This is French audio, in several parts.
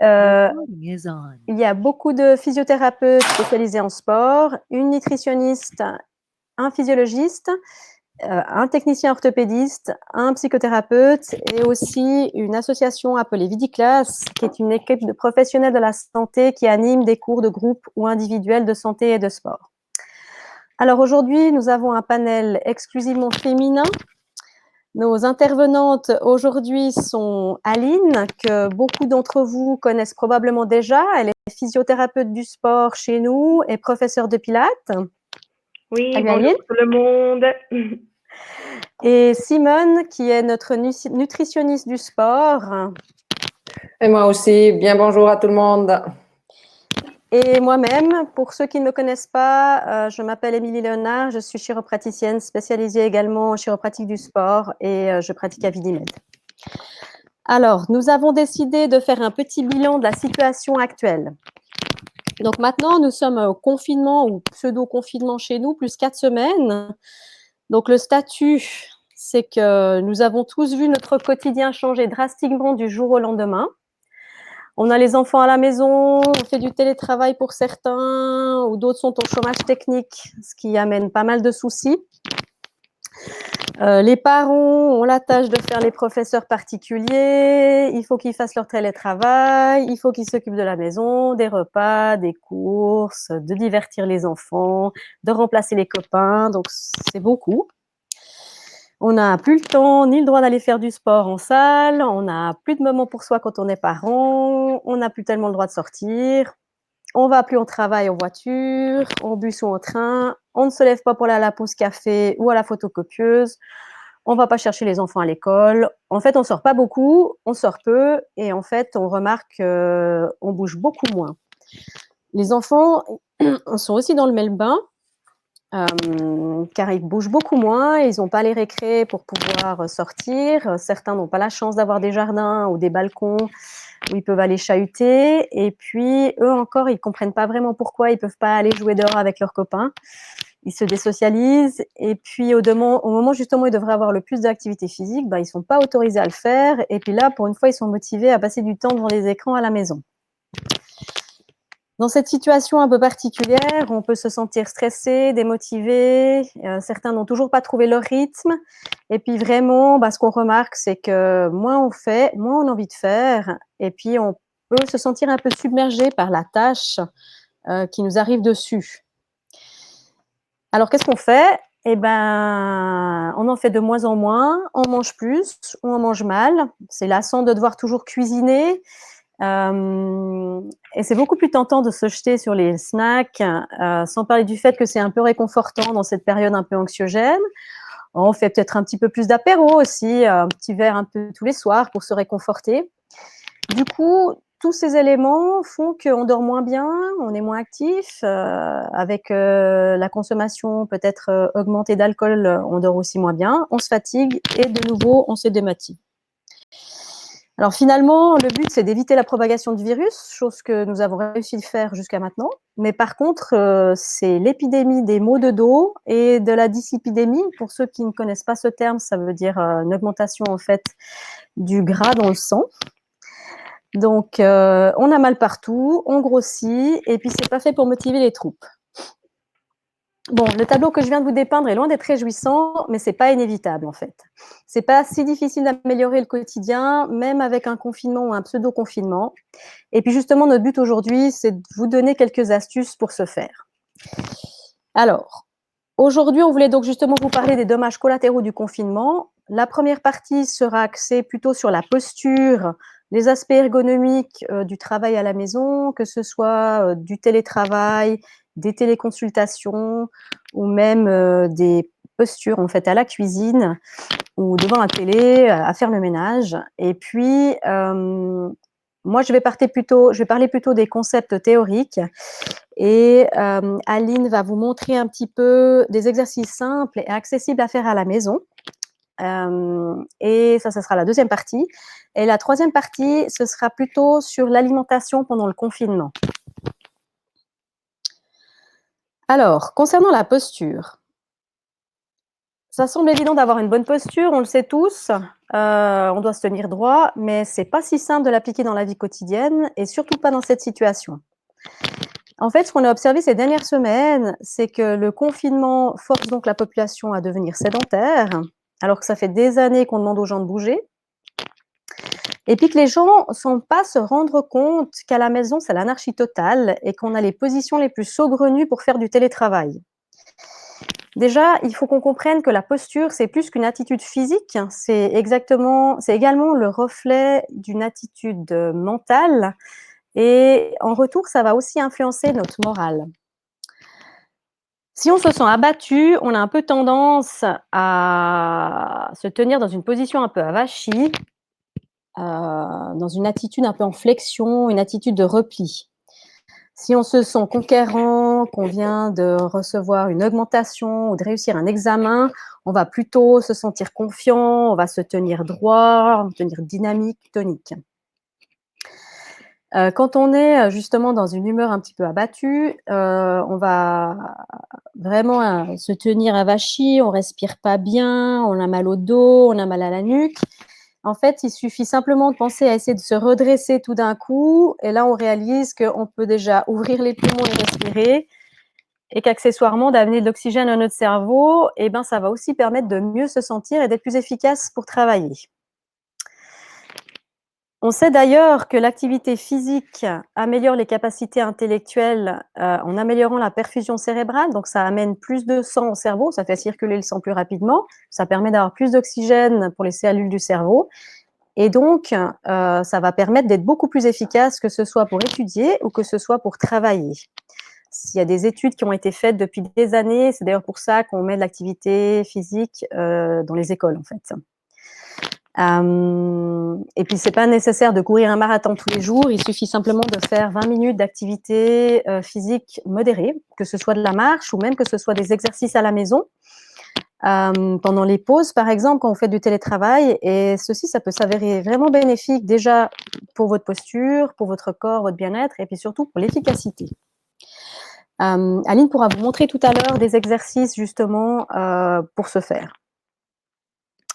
Euh, Recording is on. il y a beaucoup de physiothérapeutes spécialisés en sport, une nutritionniste, un physiologiste, un technicien orthopédiste, un psychothérapeute et aussi une association appelée Vidiclass, qui est une équipe de professionnels de la santé qui anime des cours de groupe ou individuels de santé et de sport. Alors aujourd'hui, nous avons un panel exclusivement féminin. Nos intervenantes aujourd'hui sont Aline, que beaucoup d'entre vous connaissent probablement déjà. Elle est physiothérapeute du sport chez nous et professeure de pilates. Oui, Salut, bonjour Aline. tout le monde. Et Simone, qui est notre nutritionniste du sport. Et moi aussi, bien bonjour à tout le monde. Et moi-même, pour ceux qui ne me connaissent pas, je m'appelle Émilie Léonard, je suis chiropraticienne spécialisée également en chiropratique du sport et je pratique à Vidimed. Alors, nous avons décidé de faire un petit bilan de la situation actuelle. Donc maintenant, nous sommes au confinement ou pseudo-confinement chez nous, plus 4 semaines. Donc le statut, c'est que nous avons tous vu notre quotidien changer drastiquement du jour au lendemain. On a les enfants à la maison, on fait du télétravail pour certains, ou d'autres sont au chômage technique, ce qui amène pas mal de soucis. Les parents ont la tâche de faire les professeurs particuliers, il faut qu'ils fassent leur télétravail, il faut qu'ils s'occupent de la maison, des repas, des courses, de divertir les enfants, de remplacer les copains, donc c'est beaucoup. On n'a plus le temps ni le droit d'aller faire du sport en salle, on n'a plus de moments pour soi quand on est parent, on n'a plus tellement le droit de sortir, on va plus au travail en voiture, en bus ou en train, on ne se lève pas pour aller à la pause café ou à la photocopieuse, on va pas chercher les enfants à l'école. En fait, on sort pas beaucoup, on sort peu et en fait, on remarque qu'on bouge beaucoup moins. Les enfants sont aussi dans le même bain, car ils bougent beaucoup moins, ils n'ont pas les récrés pour pouvoir sortir. Certains n'ont pas la chance d'avoir des jardins ou des balcons où ils peuvent aller chahuter. Et puis, eux encore, ils ne comprennent pas vraiment pourquoi ils ne peuvent pas aller jouer dehors avec leurs copains. Ils se désocialisent. Et puis, au moment justement où ils devraient avoir le plus d'activité physique, ils ne sont pas autorisés à le faire. Et puis là, pour une fois, ils sont motivés à passer du temps devant les écrans à la maison. Dans cette situation un peu particulière, on peut se sentir stressé, démotivé. Certains n'ont toujours pas trouvé leur rythme. Et puis vraiment, ce qu'on remarque, c'est que moins on fait, moins on a envie de faire. Et puis, on peut se sentir un peu submergé par la tâche qui nous arrive dessus. Alors, qu'est-ce qu'on fait? Eh ben, on en fait de moins en moins. On mange plus ou on mange mal. C'est lassant de devoir toujours cuisiner. Et c'est beaucoup plus tentant de se jeter sur les snacks, sans parler du fait que c'est un peu réconfortant dans cette période un peu anxiogène. On fait peut-être un petit peu plus d'apéro aussi, un petit verre un peu tous les soirs pour se réconforter. Du coup, tous ces éléments font qu'on dort moins bien, on est moins actif, avec la consommation peut-être augmentée d'alcool, on dort aussi moins bien, on se fatigue et de nouveau, on se démotive. Alors finalement, le but, c'est d'éviter la propagation du virus, chose que nous avons réussi à faire jusqu'à maintenant. Mais par contre, c'est l'épidémie des maux de dos et de la dyslipidémie. Pour ceux qui ne connaissent pas ce terme, ça veut dire une augmentation en fait du gras dans le sang. Donc, on a mal partout, on grossit, et puis c'est pas fait pour motiver les troupes. Bon, le tableau que je viens de vous dépeindre est loin d'être réjouissant, mais c'est pas inévitable en fait. C'est pas si difficile d'améliorer le quotidien, même avec un confinement ou un pseudo-confinement. Et puis justement, notre but aujourd'hui, c'est de vous donner quelques astuces pour ce faire. Alors, aujourd'hui, on voulait donc justement vous parler des dommages collatéraux du confinement. La première partie sera axée plutôt sur la posture, les aspects ergonomiques du travail à la maison, que ce soit du télétravail, des téléconsultations ou même des postures en fait à la cuisine ou devant la télé à faire le ménage. Et puis, moi, je vais parler plutôt des concepts théoriques et Aline va vous montrer un petit peu des exercices simples et accessibles à faire à la maison. Et ça sera la deuxième partie. Et la troisième partie, ce sera plutôt sur l'alimentation pendant le confinement. Alors, concernant la posture, ça semble évident d'avoir une bonne posture, on le sait tous. on doit se tenir droit, mais c'est pas si simple de l'appliquer dans la vie quotidienne et surtout pas dans cette situation. En fait, ce qu'on a observé ces dernières semaines, c'est que le confinement force donc la population à devenir sédentaire, alors que ça fait des années qu'on demande aux gens de bouger. Et puis que les gens ne sont pas se rendre compte qu'à la maison, c'est l'anarchie totale et qu'on a les positions les plus saugrenues pour faire du télétravail. Déjà, il faut qu'on comprenne que la posture, c'est plus qu'une attitude physique, c'est également le reflet d'une attitude mentale et en retour, ça va aussi influencer notre morale. Si on se sent abattu, on a un peu tendance à se tenir dans une position un peu avachie, dans une attitude un peu en flexion, une attitude de repli. Si on se sent conquérant, qu'on vient de recevoir une augmentation ou de réussir un examen, on va plutôt se sentir confiant, on va se tenir droit, on va tenir dynamique, tonique. Quand on est justement dans une humeur un petit peu abattue, on va vraiment se tenir avachi, on respire pas bien, on a mal au dos, on a mal à la nuque. En fait, il suffit simplement de penser à essayer de se redresser tout d'un coup et là, on réalise qu'on peut déjà ouvrir les poumons et respirer et qu'accessoirement, d'amener de l'oxygène à notre cerveau, eh ben, ça va aussi permettre de mieux se sentir et d'être plus efficace pour travailler. On sait d'ailleurs que l'activité physique améliore les capacités intellectuelles en améliorant la perfusion cérébrale, donc ça amène plus de sang au cerveau, ça fait circuler le sang plus rapidement, ça permet d'avoir plus d'oxygène pour les cellules du cerveau et donc ça va permettre d'être beaucoup plus efficace que ce soit pour étudier ou que ce soit pour travailler. Il y a des études qui ont été faites depuis des années, c'est d'ailleurs pour ça qu'on met de l'activité physique dans les écoles en fait. Et puis, c'est pas nécessaire de courir un marathon tous les jours, il suffit simplement de faire 20 minutes d'activité physique modérée, que ce soit de la marche ou même que ce soit des exercices à la maison. Pendant les pauses, par exemple, quand on fait du télétravail, et ceci, ça peut s'avérer vraiment bénéfique déjà pour votre posture, pour votre corps, votre bien-être, et puis surtout pour l'efficacité. Aline pourra vous montrer tout à l'heure des exercices justement pour ce faire.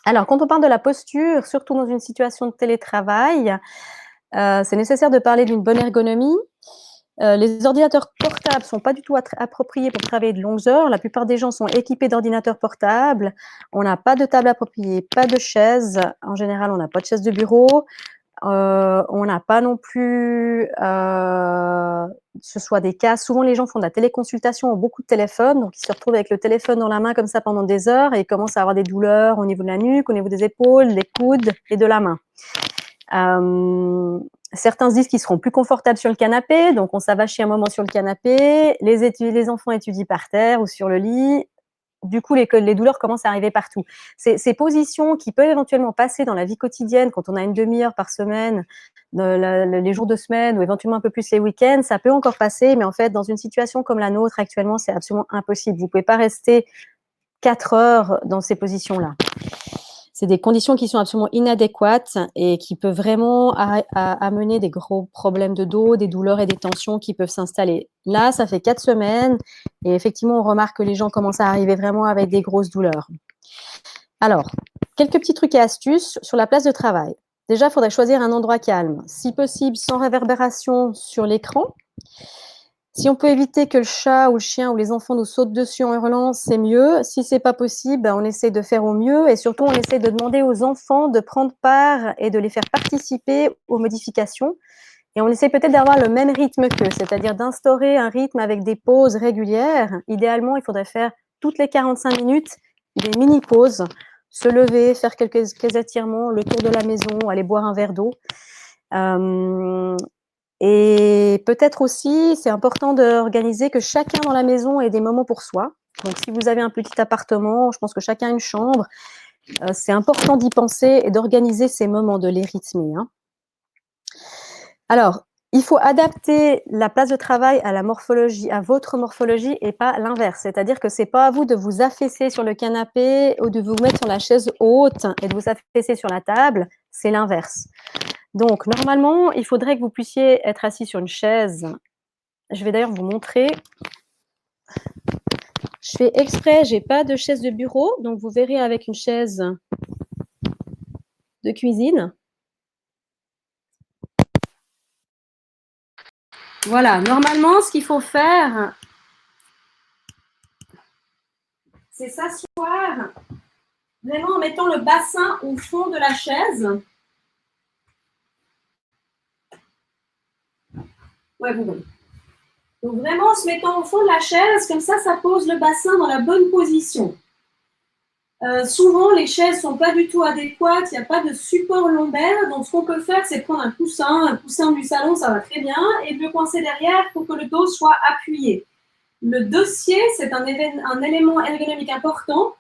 Alors, quand on parle de la posture, surtout dans une situation de télétravail, c'est nécessaire de parler d'une bonne ergonomie. Les ordinateurs portables ne sont pas du tout appropriés pour travailler de longues heures. La plupart des gens sont équipés d'ordinateurs portables. On n'a pas de table appropriée, pas de chaise. En général, on n'a pas de chaise de bureau. On n'a pas non plus, ce soit des cas, souvent les gens font de la téléconsultation, ont beaucoup de téléphones, donc ils se retrouvent avec le téléphone dans la main comme ça pendant des heures et ils commencent à avoir des douleurs au niveau de la nuque, au niveau des épaules, des coudes et de la main. Certains se disent qu'ils seront plus confortables sur le canapé, donc on s'avachit un moment sur le canapé, les enfants étudient par terre ou sur le lit. Du coup, les douleurs commencent à arriver partout. Ces positions qui peuvent éventuellement passer dans la vie quotidienne quand on a une demi-heure par semaine, les jours de semaine ou éventuellement un peu plus les week-ends, ça peut encore passer, mais en fait, dans une situation comme la nôtre actuellement, c'est absolument impossible. Vous ne pouvez pas rester 4 heures dans ces positions-là. C'est des conditions qui sont absolument inadéquates et qui peuvent vraiment amener des gros problèmes de dos, des douleurs et des tensions qui peuvent s'installer. Là, ça fait 4 semaines et effectivement, on remarque que les gens commencent à arriver vraiment avec des grosses douleurs. Alors, quelques petits trucs et astuces sur la place de travail. Déjà, il faudrait choisir un endroit calme, si possible sans réverbération sur l'écran. Si on peut éviter que le chat ou le chien ou les enfants nous sautent dessus en hurlant, c'est mieux. Si c'est pas possible, on essaie de faire au mieux et surtout, on essaie de demander aux enfants de prendre part et de les faire participer aux modifications. Et on essaie peut-être d'avoir le même rythme qu'eux, c'est-à-dire d'instaurer un rythme avec des pauses régulières. Idéalement, il faudrait faire toutes les 45 minutes des mini-pauses, se lever, faire quelques étirements, le tour de la maison, aller boire un verre d'eau. Et peut-être aussi, c'est important d'organiser que chacun dans la maison ait des moments pour soi. Donc, si vous avez un petit appartement, je pense que chacun a une chambre, c'est important d'y penser et d'organiser ces moments, de les rythmer. Alors, il faut adapter la place de travail à la morphologie, à votre morphologie et pas l'inverse. C'est-à-dire que c'est pas à vous de vous affaisser sur le canapé ou de vous mettre sur la chaise haute et de vous affaisser sur la table, c'est l'inverse. Donc, normalement, il faudrait que vous puissiez être assis sur une chaise. Je vais d'ailleurs vous montrer. Je fais exprès, j'ai pas de chaise de bureau, donc vous verrez avec une chaise de cuisine. Voilà, normalement, ce qu'il faut faire, c'est s'asseoir vraiment en mettant le bassin au fond de la chaise. Ouais, vous voyez. Donc vraiment en se mettant au fond de la chaise, comme ça pose le bassin dans la bonne position. Souvent, les chaises ne sont pas du tout adéquates, il n'y a pas de support lombaire. Donc, ce qu'on peut faire, c'est prendre un coussin du salon, ça va très bien, et de le coincer derrière pour que le dos soit appuyé. Le dossier, c'est un élément ergonomique important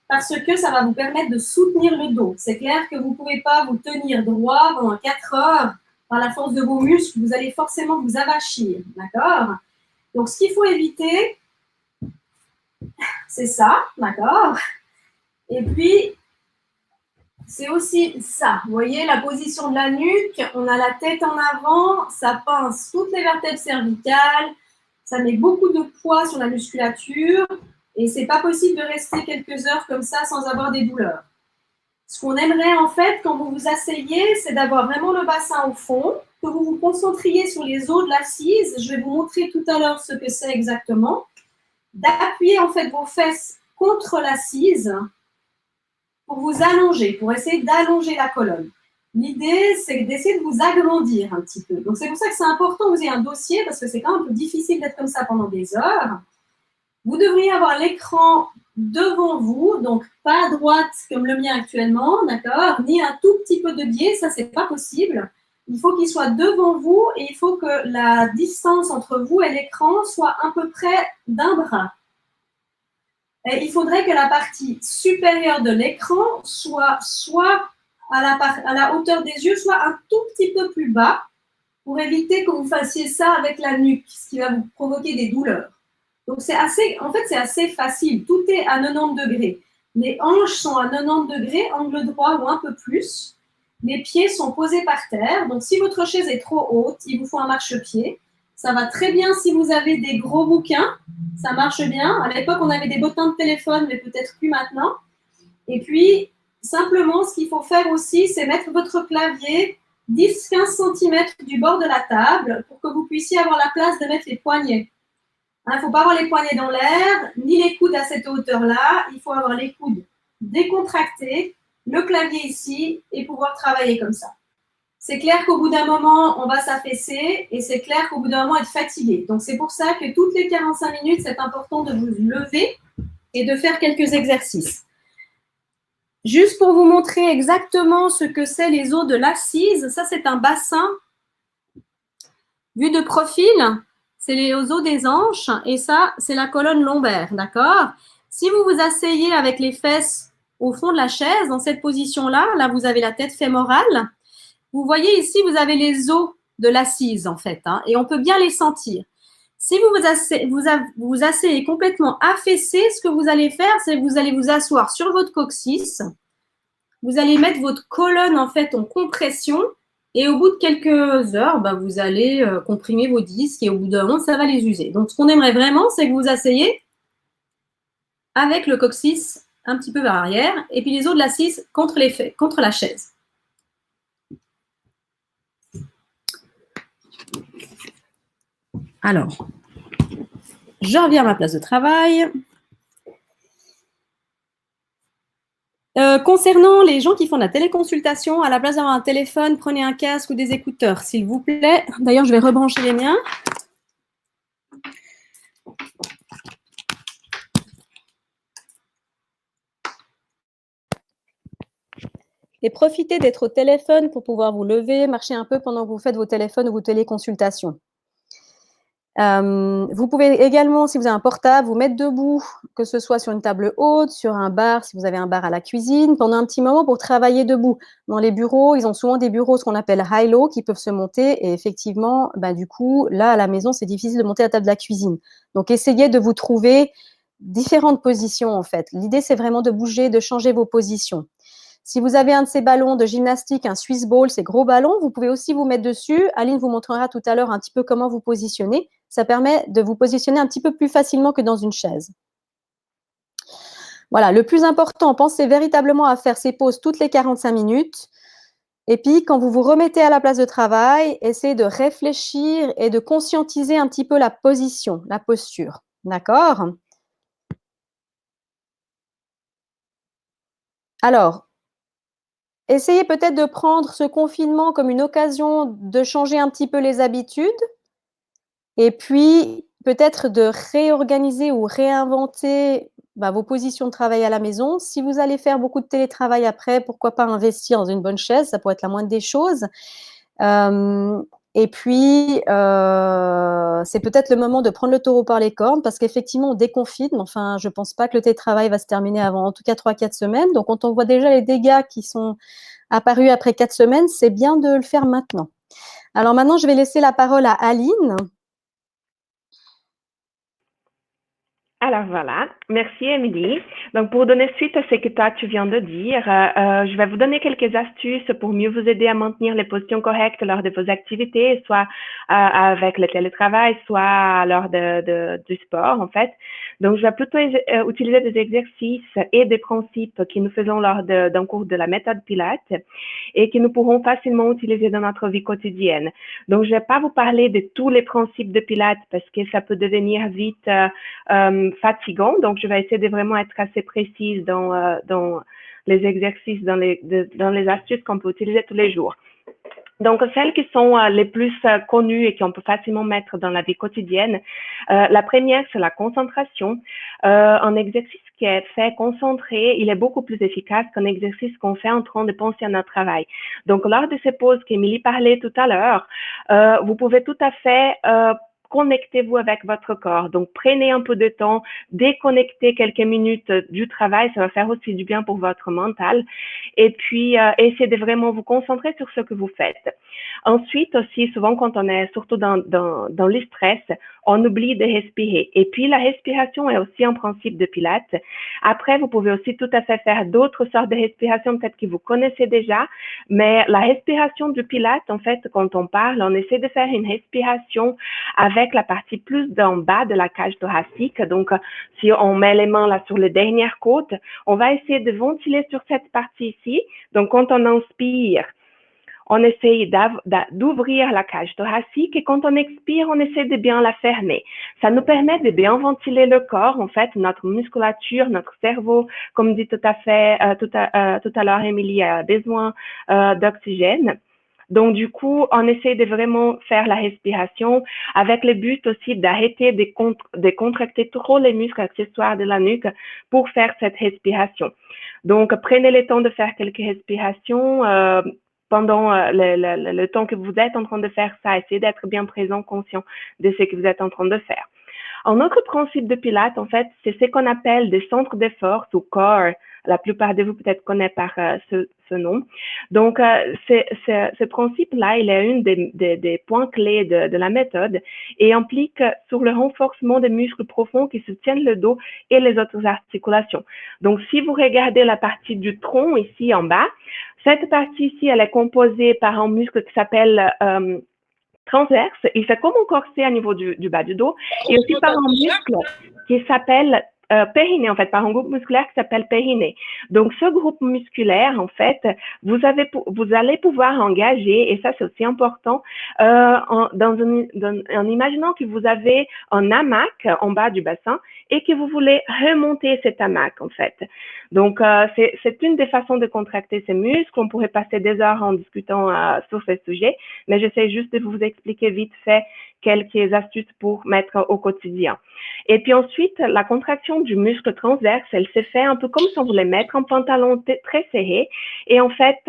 parce que ça va vous permettre de soutenir le dos. C'est clair que vous ne pouvez pas vous tenir droit pendant 4 heures par la force de vos muscles, vous allez forcément vous avachir, d'accord? Donc, ce qu'il faut éviter, c'est ça, d'accord? Et puis, c'est aussi ça. Vous voyez, la position de la nuque, on a la tête en avant, ça pince toutes les vertèbres cervicales, ça met beaucoup de poids sur la musculature et c'est pas possible de rester quelques heures comme ça sans avoir des douleurs. Ce qu'on aimerait en fait, quand vous vous asseyez, c'est d'avoir vraiment le bassin au fond, que vous vous concentriez sur les os de l'assise. Je vais vous montrer tout à l'heure ce que c'est exactement. D'appuyer en fait vos fesses contre l'assise pour vous allonger, pour essayer d'allonger la colonne. L'idée, c'est d'essayer de vous agrandir un petit peu. Donc, c'est pour ça que c'est important que vous ayez un dossier, parce que c'est quand même un peu difficile d'être comme ça pendant des heures. Vous devriez avoir l'écran devant vous, donc pas à droite comme le mien actuellement, d'accord, ni un tout petit peu de biais, ça, c'est pas possible. Il faut qu'il soit devant vous et il faut que la distance entre vous et l'écran soit à peu près d'un bras. Et il faudrait que la partie supérieure de l'écran soit à la hauteur des yeux, soit un tout petit peu plus bas pour éviter que vous fassiez ça avec la nuque, ce qui va vous provoquer des douleurs. Donc, c'est assez facile. Tout est à 90 degrés. Les hanches sont à 90 degrés, angle droit ou un peu plus. Les pieds sont posés par terre. Donc, si votre chaise est trop haute, il vous faut un marchepied. Ça va très bien si vous avez des gros bouquins. Ça marche bien. À l'époque, on avait des bottins de téléphone, mais peut-être plus maintenant. Et puis, simplement, ce qu'il faut faire aussi, c'est mettre votre clavier 10-15 cm du bord de la table pour que vous puissiez avoir la place de mettre les poignets. Il ne faut pas avoir les poignets dans l'air, ni les coudes à cette hauteur-là. Il faut avoir les coudes décontractés, le clavier ici, et pouvoir travailler comme ça. C'est clair qu'au bout d'un moment, on va s'affaisser et c'est clair qu'au bout d'un moment, être fatigué. Donc, c'est pour ça que toutes les 45 minutes, c'est important de vous lever et de faire quelques exercices. Juste pour vous montrer exactement ce que c'est les os de l'assise, ça, c'est un bassin. Vu de profil, c'est les os des hanches et ça, c'est la colonne lombaire, d'accord? Si vous vous asseyez avec les fesses au fond de la chaise, dans cette position-là, là, vous avez la tête fémorale. Vous voyez ici, vous avez les os de l'assise, en fait, hein, et on peut bien les sentir. Si vous vous asseyez complètement affaissé, ce que vous allez faire, c'est que vous allez vous asseoir sur votre coccyx. Vous allez mettre votre colonne, en fait, en compression. Et au bout de quelques heures, vous allez comprimer vos disques et au bout d'un moment, ça va les user. Donc, ce qu'on aimerait vraiment, c'est que vous asseyez avec le coccyx un petit peu vers l'arrière et puis les os de l'assise contre la chaise. Alors, je reviens à ma place de travail. Concernant les gens qui font de la téléconsultation, à la place d'avoir un téléphone, prenez un casque ou des écouteurs, s'il vous plaît. D'ailleurs, je vais rebrancher les miens. Et profitez d'être au téléphone pour pouvoir vous lever, marcher un peu pendant que vous faites vos téléphones ou vos téléconsultations. Vous pouvez également, si vous avez un portable, vous mettre debout, que ce soit sur une table haute, sur un bar, si vous avez un bar à la cuisine, pendant un petit moment pour travailler debout. Dans les bureaux, ils ont souvent des bureaux, ce qu'on appelle high-low, qui peuvent se monter. Et effectivement, du coup, là, à la maison, c'est difficile de monter à la table de la cuisine. Donc, essayez de vous trouver différentes positions, en fait. L'idée, c'est vraiment de bouger, de changer vos positions. Si vous avez un de ces ballons de gymnastique, un Swiss ball, ces gros ballons, vous pouvez aussi vous mettre dessus. Aline vous montrera tout à l'heure un petit peu comment vous positionner. Ça permet de vous positionner un petit peu plus facilement que dans une chaise. Voilà, le plus important, pensez véritablement à faire ces pauses toutes les 45 minutes. Et puis, quand vous vous remettez à la place de travail, essayez de réfléchir et de conscientiser un petit peu la position, la posture. D'accord? Alors, essayez peut-être de prendre ce confinement comme une occasion de changer un petit peu les habitudes et puis peut-être de réorganiser ou réinventer, vos positions de travail à la maison. Si vous allez faire beaucoup de télétravail après, pourquoi pas investir dans une bonne chaise, ça pourrait être la moindre des choses. Hem et puis, c'est peut-être le moment de prendre le taureau par les cornes parce qu'effectivement on déconfine, mais enfin je pense pas que le télétravail va se terminer avant en tout cas 3-4 semaines. Donc quand on voit déjà les dégâts qui sont apparus après 4 semaines, c'est bien de le faire maintenant. Alors maintenant je vais laisser la parole à Aline. Alors voilà, merci Émilie. Donc pour donner suite à ce que toi tu viens de dire, je vais vous donner quelques astuces pour mieux vous aider à maintenir les positions correctes lors de vos activités, soit avec le télétravail, soit lors du sport en fait. Donc je vais plutôt utiliser des exercices et des principes que nous faisons lors d'un cours de la méthode Pilates et que nous pourrons facilement utiliser dans notre vie quotidienne. Donc je ne vais pas vous parler de tous les principes de Pilates parce que ça peut devenir vite fatigant. Donc, je vais essayer de vraiment être assez précise dans les exercices, dans les astuces qu'on peut utiliser tous les jours. Donc, celles qui sont les plus connues et qu'on peut facilement mettre dans la vie quotidienne, la première, c'est la concentration. Un exercice qui est fait concentré, il est beaucoup plus efficace qu'un exercice qu'on fait en train de penser à notre travail. Donc, lors de ces pauses qu'Émilie parlait tout à l'heure, vous pouvez tout à fait connectez-vous avec votre corps. Donc, prenez un peu de temps, déconnectez quelques minutes du travail, ça va faire aussi du bien pour votre mental. Et puis, essayez de vraiment vous concentrer sur ce que vous faites. Ensuite, aussi, souvent, quand on est surtout dans le stress, on oublie de respirer. Et puis, la respiration est aussi un principe de Pilates. Après, vous pouvez aussi tout à fait faire d'autres sortes de respiration, peut-être que vous connaissez déjà, mais la respiration du Pilates, en fait, quand on parle, on essaie de faire une respiration avec la partie plus d'en bas de la cage thoracique. Donc, si on met les mains là sur les dernières côtes, on va essayer de ventiler sur cette partie ici. Donc, quand on inspire, on essaye d'ouvrir la cage thoracique et quand on expire, on essaie de bien la fermer. Ça nous permet de bien ventiler le corps, en fait, notre musculature, notre cerveau, comme dit tout à l'heure Émilie, a besoin d'oxygène. Donc, du coup, on essaie de vraiment faire la respiration avec le but aussi d'arrêter de contracter trop les muscles accessoires de la nuque pour faire cette respiration. Donc, prenez le temps de faire quelques respirations pendant le temps que vous êtes en train de faire ça. Essayez d'être bien présent, conscient de ce que vous êtes en train de faire. Un autre principe de Pilates, en fait, c'est ce qu'on appelle des centres de force ou core. La plupart de vous peut-être connaissent par ce nom. Donc, ce principe-là, il est une des points clés de la méthode et implique sur le renforcement des muscles profonds qui soutiennent le dos et les autres articulations. Donc, si vous regardez la partie du tronc ici en bas, cette partie ici, elle est composée par un muscle qui s'appelle transverse. Il fait comme un corset à niveau du bas du dos et aussi par un muscle qui s'appelle périnée, en fait, par un groupe musculaire qui s'appelle périnée. Donc, ce groupe musculaire, en fait, vous allez pouvoir engager, et ça, c'est aussi important, en imaginant que vous avez un hamac en bas du bassin et que vous voulez remonter cet hamac, en fait. Donc, c'est une des façons de contracter ces muscles. On pourrait passer des heures en discutant sur ce sujet, mais j'essaie juste de vous expliquer vite fait quelques astuces pour mettre au quotidien. Et puis ensuite, la contraction du muscle transverse, elle se fait un peu comme si on voulait mettre un pantalon très serré. Et en fait,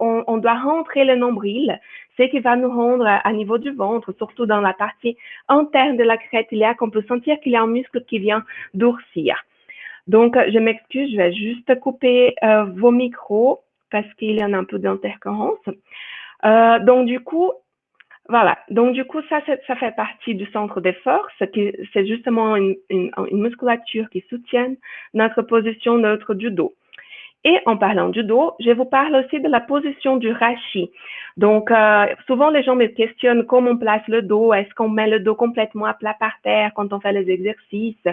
on doit rentrer le nombril, ce qui va nous rendre à niveau du ventre, surtout dans la partie interne de la crête iliaque, qu'on peut sentir qu'il y a un muscle qui vient durcir. Donc, je m'excuse, je vais juste couper vos micros parce qu'il y en a un peu d'interférence. Donc, du coup, voilà. Donc, du coup, ça fait partie du centre de force. C'est justement une musculature qui soutient notre position neutre du dos. Et en parlant du dos, je vous parle aussi de la position du rachis. Donc, souvent les gens me questionnent comment on place le dos, est-ce qu'on met le dos complètement à plat par terre quand on fait les exercices,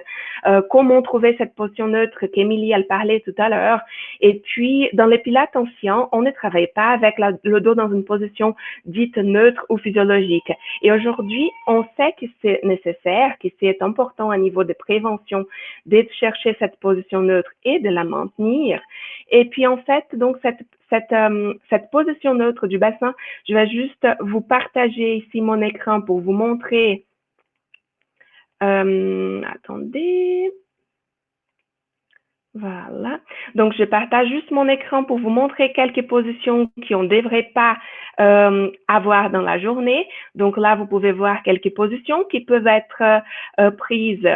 comment trouver cette position neutre qu'Émilie elle parlait tout à l'heure. Et puis, dans les pilates anciens, on ne travaille pas avec le dos dans une position dite neutre ou physiologique. Et aujourd'hui, on sait que c'est nécessaire, que c'est important à niveau de prévention de chercher cette position neutre et de la maintenir. Et puis, en fait, donc, cette position neutre du bassin, je vais juste vous partager ici mon écran pour vous montrer. Attendez. Voilà. Donc, je partage juste mon écran pour vous montrer quelques positions qu'on ne devrait pas avoir dans la journée. Donc là, vous pouvez voir quelques positions qui peuvent être prises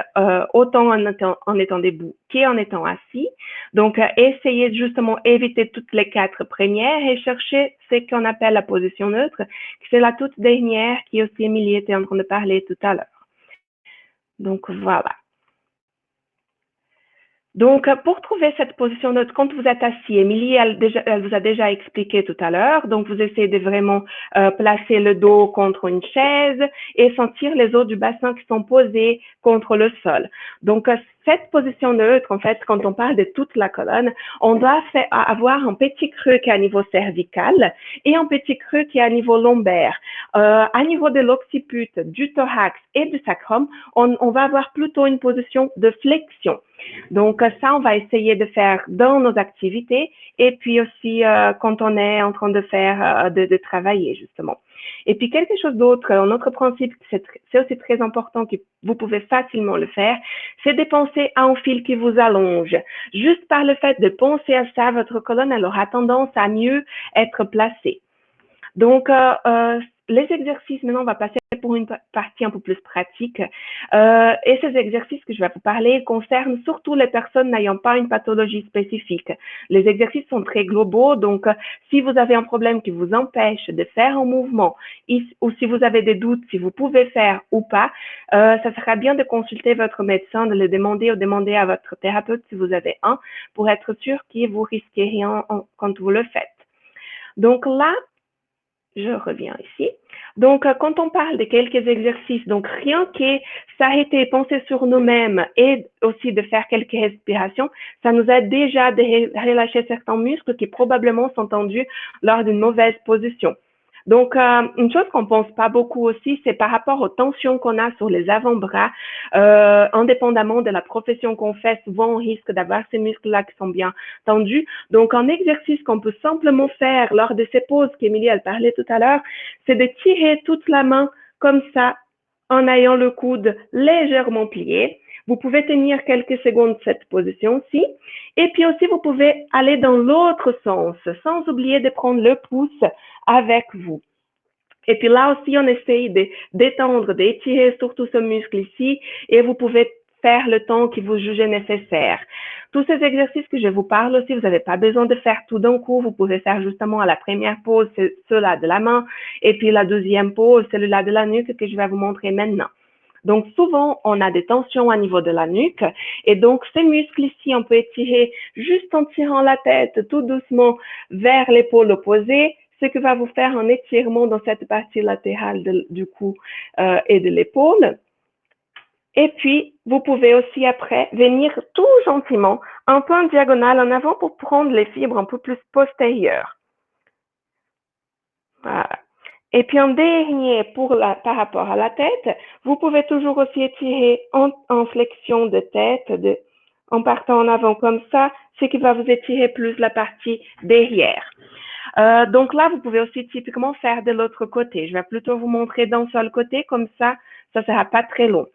autant en étant debout qu'en étant assis. Donc, essayez justement éviter toutes les 4 premières et chercher ce qu'on appelle la position neutre, qui c'est la toute dernière qui aussi Émilie était en train de parler tout à l'heure. Donc, voilà. Donc, pour trouver cette position neutre, quand vous êtes assis, Émilie, elle vous a déjà expliqué tout à l'heure. Donc, vous essayez de vraiment placer le dos contre une chaise et sentir les os du bassin qui sont posés contre le sol. Donc, cette position neutre, en fait, quand on parle de toute la colonne, on doit avoir un petit creux qui est à niveau cervical et un petit creux qui est à niveau lombaire. À niveau de l'occiput, du thorax et du sacrum, on va avoir plutôt une position de flexion. Donc, ça, on va essayer de faire dans nos activités et puis aussi quand on est en train de faire, de travailler, justement. Et puis, quelque chose d'autre, un autre principe, c'est aussi très important que vous pouvez facilement le faire, c'est de penser à un fil qui vous allonge. Juste par le fait de penser à ça, votre colonne, elle aura tendance à mieux être placée. Donc, les exercices, maintenant, on va passer pour une partie un peu plus pratique. Et ces exercices que je vais vous parler concernent surtout les personnes n'ayant pas une pathologie spécifique. Les exercices sont très globaux, donc si vous avez un problème qui vous empêche de faire un mouvement ou si vous avez des doutes si vous pouvez faire ou pas, ça sera bien de consulter votre médecin, de le demander ou demander à votre thérapeute si vous avez un, pour être sûr que vous risquez rien quand vous le faites. Donc là, je reviens ici. Donc, quand on parle de quelques exercices, donc rien que s'arrêter, penser sur nous-mêmes et aussi de faire quelques respirations, ça nous aide déjà de relâcher certains muscles qui probablement sont tendus lors d'une mauvaise position. Donc, une chose qu'on pense pas beaucoup aussi, c'est par rapport aux tensions qu'on a sur les avant-bras, indépendamment de la profession qu'on fait, souvent on risque d'avoir ces muscles-là qui sont bien tendus. Donc, un exercice qu'on peut simplement faire lors de ces pauses qu'Émilie elle parlait tout à l'heure, c'est de tirer toute la main comme ça, en ayant le coude légèrement plié. Vous pouvez tenir quelques secondes cette position-ci. Et puis aussi, vous pouvez aller dans l'autre sens, sans oublier de prendre le pouce avec vous. Et puis là aussi, on essaye de détendre, d'étirer surtout ce muscle ici, et vous pouvez faire le temps que vous jugez nécessaire. Tous ces exercices que je vous parle aussi, vous n'avez pas besoin de faire tout d'un coup. Vous pouvez faire justement à la première pause, ceux-là de la main, et puis la deuxième pause, celui-là de la nuque que je vais vous montrer maintenant. Donc, souvent, on a des tensions au niveau de la nuque. Et donc, ces muscles ici, on peut étirer juste en tirant la tête tout doucement vers l'épaule opposée, ce que va vous faire un étirement dans cette partie latérale du cou et de l'épaule. Et puis, vous pouvez aussi après venir tout gentiment, un peu en diagonale en avant pour prendre les fibres un peu plus postérieures. Voilà. Et puis en dernier, par rapport à la tête, vous pouvez toujours aussi étirer en flexion de tête, en partant en avant comme ça, ce qui va vous étirer plus la partie derrière. Donc là, vous pouvez aussi typiquement faire de l'autre côté. Je vais plutôt vous montrer d'un seul côté, comme ça sera pas très long.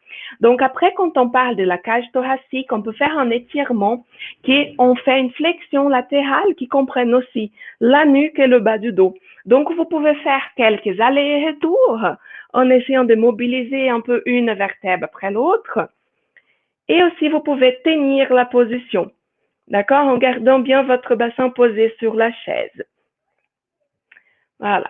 Donc après, quand on parle de la cage thoracique, on peut faire un étirement on fait une flexion latérale qui comprenne aussi la nuque et le bas du dos. Donc, vous pouvez faire quelques allers et retours en essayant de mobiliser un peu une vertèbre après l'autre. Et aussi, vous pouvez tenir la position, d'accord, en gardant bien votre bassin posé sur la chaise. Voilà.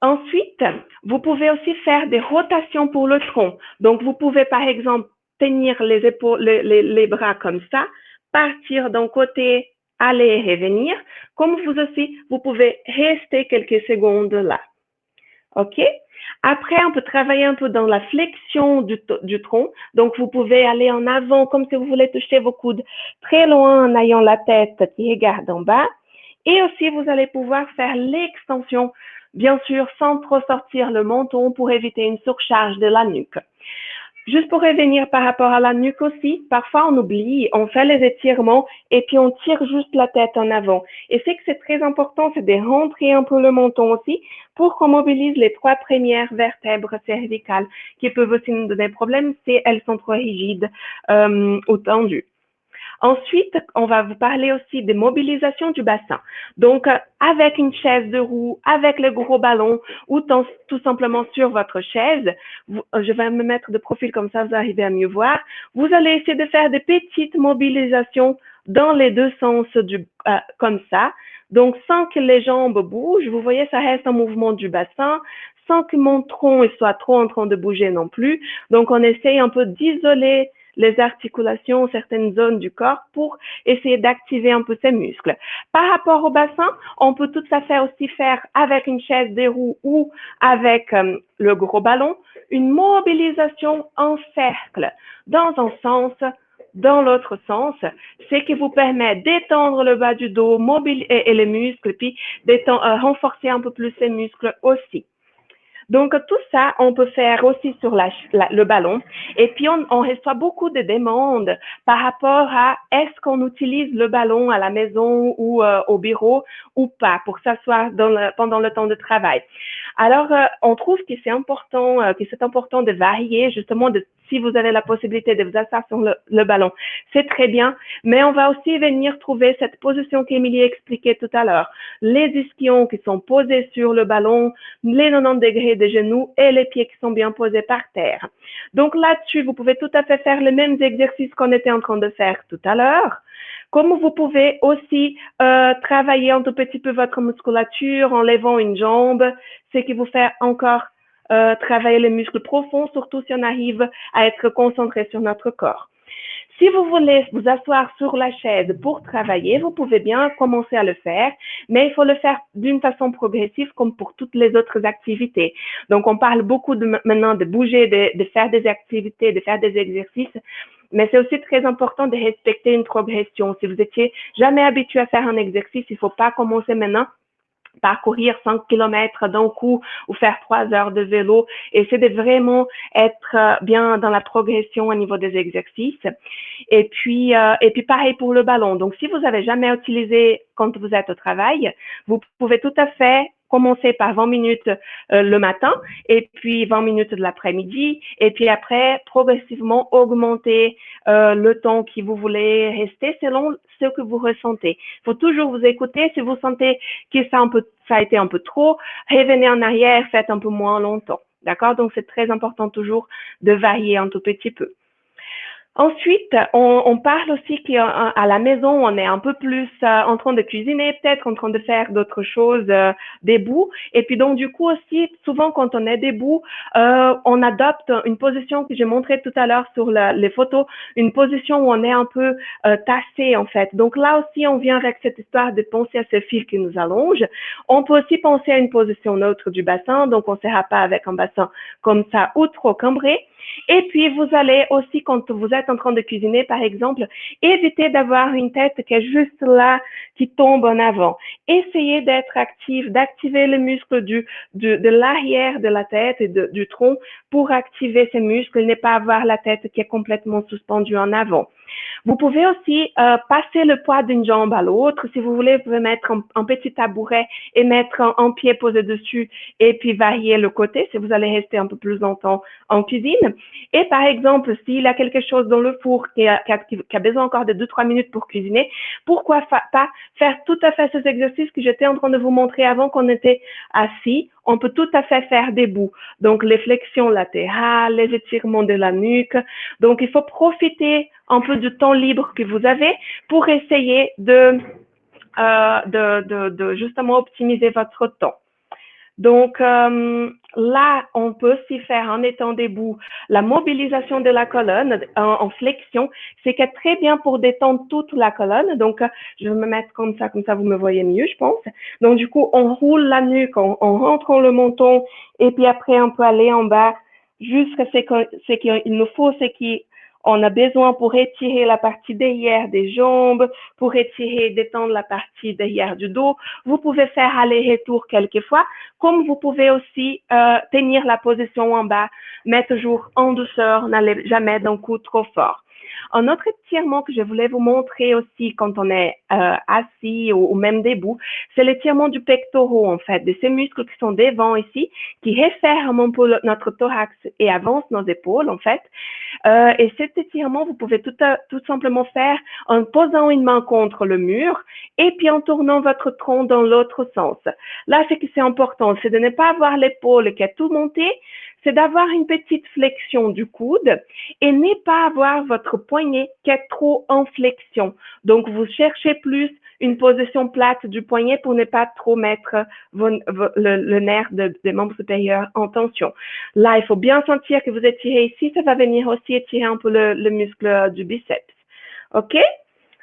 Ensuite, vous pouvez aussi faire des rotations pour le tronc. Donc, vous pouvez, par exemple, tenir les bras comme ça, partir d'un côté aller et revenir, comme vous aussi, vous pouvez rester quelques secondes là. OK? Après, on peut travailler un peu dans la flexion du tronc. Donc, vous pouvez aller en avant comme si vous voulez toucher vos coudes très loin en ayant la tête qui regarde en bas. Et aussi, vous allez pouvoir faire l'extension, bien sûr, sans trop sortir le menton pour éviter une surcharge de la nuque. Juste pour revenir par rapport à la nuque aussi, parfois on oublie, on fait les étirements et puis on tire juste la tête en avant. Et c'est que c'est très important, c'est de rentrer un peu le menton aussi pour qu'on mobilise les 3 premières vertèbres cervicales qui peuvent aussi nous donner problème si elles sont trop rigides ou tendues. Ensuite, on va vous parler aussi des mobilisations du bassin. Donc, avec une chaise de roue, avec le gros ballon ou tout simplement sur votre chaise, je vais me mettre de profil comme ça, vous arrivez à mieux voir. Vous allez essayer de faire des petites mobilisations dans les deux sens comme ça. Donc, sans que les jambes bougent, vous voyez, ça reste un mouvement du bassin, sans que mon tronc soit trop en train de bouger non plus. Donc, on essaye un peu d'isoler les articulations, certaines zones du corps pour essayer d'activer un peu ces muscles. Par rapport au bassin, on peut tout à fait aussi faire avec une chaise de roue ou avec le gros ballon, une mobilisation en cercle dans un sens, dans l'autre sens, ce qui vous permet d'étendre le bas du dos et les muscles, puis renforcer un peu plus ces muscles aussi. Donc, tout ça, on peut faire aussi sur le ballon. Et puis, on reçoit beaucoup de demandes par rapport à est-ce qu'on utilise le ballon à la maison ou au bureau ou pas pour s'asseoir pendant le temps de travail. Alors, on trouve que c'est important de varier, justement, si vous avez la possibilité de vous asseoir sur le ballon, c'est très bien. Mais on va aussi venir trouver cette position qu'Émilie expliquait tout à l'heure. Les ischions qui sont posés sur le ballon, les 90 degrés des genoux et les pieds qui sont bien posés par terre. Donc là-dessus, vous pouvez tout à fait faire les mêmes exercices qu'on était en train de faire tout à l'heure. Comme vous pouvez aussi travailler un tout petit peu votre musculature en levant une jambe, ce qui vous fait encore travailler les muscles profonds, surtout si on arrive à être concentré sur notre corps. Si vous voulez vous asseoir sur la chaise pour travailler, vous pouvez bien commencer à le faire, mais il faut le faire d'une façon progressive comme pour toutes les autres activités. Donc, on parle beaucoup maintenant de bouger, de faire des activités, de faire des exercices, mais c'est aussi très important de respecter une progression. Si vous étiez jamais habitué à faire un exercice, il ne faut pas commencer maintenant parcourir 5 km d'un coup ou faire 3 heures de vélo. Essayez de vraiment être bien dans la progression au niveau des exercices. Et puis pareil pour le ballon. Donc, si vous avez jamais utilisé quand vous êtes au travail, vous pouvez tout à fait commencer par 20 minutes le matin et puis 20 minutes de l'après-midi et puis après progressivement augmenter le temps que vous voulez rester selon ce que vous ressentez. Il faut toujours vous écouter. Si vous sentez que ça a été un peu trop, revenez en arrière, faites un peu moins longtemps. D'accord? Donc, c'est très important toujours de varier un tout petit peu. Ensuite, on parle aussi qu'à la maison, on est un peu plus en train de cuisiner, peut-être en train de faire d'autres choses debout. Et puis donc, du coup aussi, souvent quand on est debout, on adopte une position que j'ai montrée tout à l'heure sur les photos, une position où on est un peu tassé en fait. Donc là aussi, on vient avec cette histoire de penser à ce fil qui nous allonge. On peut aussi penser à une position neutre du bassin, donc on ne sera pas avec un bassin comme ça ou trop cambré. Et puis, vous allez aussi, quand vous êtes en train de cuisiner, par exemple, éviter d'avoir une tête qui est juste là, qui tombe en avant. Essayez d'être actif, d'activer le muscle de l'arrière de la tête et du tronc pour activer ces muscles et ne pas avoir la tête qui est complètement suspendue en avant. Vous pouvez aussi passer le poids d'une jambe à l'autre. Si vous voulez, vous pouvez mettre un petit tabouret et mettre un pied posé dessus et puis varier le côté si vous allez rester un peu plus longtemps en cuisine. Et par exemple, s'il y a quelque chose dans le four qui a besoin encore de 2-3 minutes pour cuisiner, pourquoi pas faire tout à fait ces exercices que j'étais en train de vous montrer avant qu'on était assis. On peut tout à fait faire debout. Donc, les flexions latérales, les étirements de la nuque. Donc, il faut profiter un peu du temps libre que vous avez pour essayer de justement optimiser votre temps. Donc là, on peut aussi faire en étant debout la mobilisation de la colonne en flexion. C'est très bien pour détendre toute la colonne. Donc, je vais me mettre comme ça vous me voyez mieux, je pense. Donc, du coup, on roule la nuque, on rentre le menton et puis après, on peut aller en bas jusqu'à ce qu'il nous faut, c'est qu'on a besoin pour étirer la partie derrière des jambes, pour étirer, détendre la partie derrière du dos. Vous pouvez faire aller-retour quelquefois, comme vous pouvez aussi tenir la position en bas, mais toujours en douceur, n'allez jamais d'un coup trop fort. Un autre étirement que je voulais vous montrer aussi quand on est assis ou même debout, c'est l'étirement du pectoral en fait, de ces muscles qui sont devant ici, qui referment un peu notre thorax et avancent nos épaules en fait. Et cet étirement, vous pouvez tout simplement faire en posant une main contre le mur et puis en tournant votre tronc dans l'autre sens. Là, ce qui c'est important, c'est de ne pas avoir l'épaule qui a tout monté, c'est d'avoir une petite flexion du coude et ne pas avoir votre poignet qui est trop en flexion. Donc, vous cherchez plus une position plate du poignet pour ne pas trop mettre le nerf des membres supérieurs en tension. Là, il faut bien sentir que vous étirez ici, ça va venir aussi étirer un peu le muscle du biceps. OK?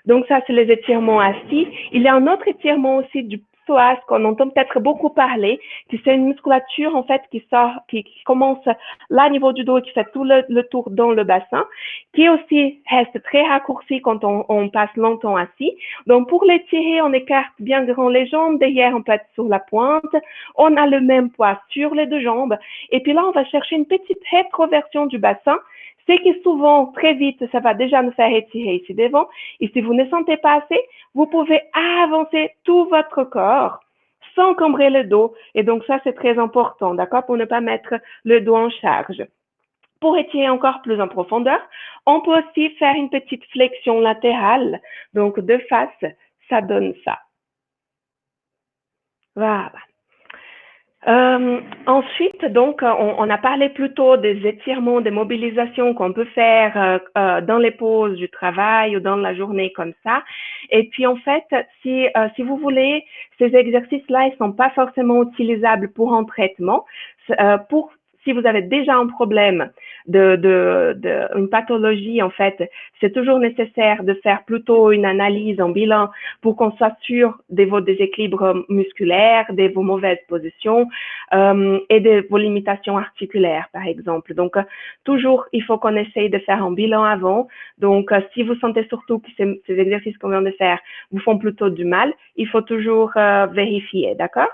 Donc, ça, c'est les étirements assis. Il y a un autre étirement aussi du psoas qu'on entend peut-être beaucoup parler, qui c'est une musculature, en fait, qui commence là, au niveau du dos, qui fait tout le tour dans le bassin, qui aussi reste très raccourci quand on passe longtemps assis. Donc, pour l'étirer, on écarte bien grand les jambes, derrière, on peut être sur la pointe, on a le même poids sur les deux jambes, et puis là, on va chercher une petite rétroversion du bassin, c'est que souvent, très vite, ça va déjà nous faire étirer ici devant. Et si vous ne sentez pas assez, vous pouvez avancer tout votre corps sans cambrer le dos. Et donc ça, c'est très important, d'accord, pour ne pas mettre le dos en charge. Pour étirer encore plus en profondeur, on peut aussi faire une petite flexion latérale. Donc de face, ça donne ça. Voilà. Ensuite, donc, on a parlé plutôt des étirements, des mobilisations qu'on peut faire dans les pauses du travail ou dans la journée comme ça. Et puis, en fait, si vous voulez, ces exercices-là, ils sont pas forcément utilisables pour un traitement. Si vous avez déjà un problème une pathologie, en fait, c'est toujours nécessaire de faire plutôt une analyse en bilan pour qu'on soit sûr de vos déséquilibres musculaires, de vos mauvaises positions et de vos limitations articulaires, par exemple. Donc, toujours, il faut qu'on essaye de faire un bilan avant. Donc, si vous sentez surtout que ces exercices qu'on vient de faire vous font plutôt du mal, il faut toujours vérifier, d'accord?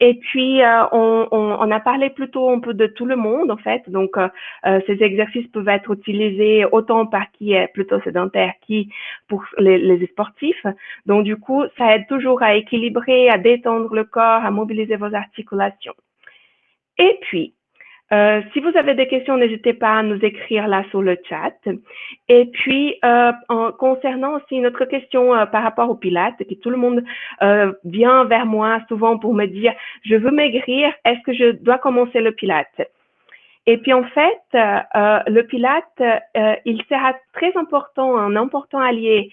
Et puis, on a parlé plutôt un peu de tout le monde, en fait. Donc, ces exercices peuvent être utilisés autant par qui est plutôt sédentaire, qui pour les sportifs. Donc, du coup, ça aide toujours à équilibrer, à détendre le corps, à mobiliser vos articulations. Et puis, si vous avez des questions, n'hésitez pas à nous écrire là sur le chat. Et puis, concernant aussi une autre question par rapport au Pilates, que tout le monde vient vers moi souvent pour me dire, je veux maigrir, est-ce que je dois commencer le Pilates? Et puis en fait, le Pilates, il sera très important, un important allié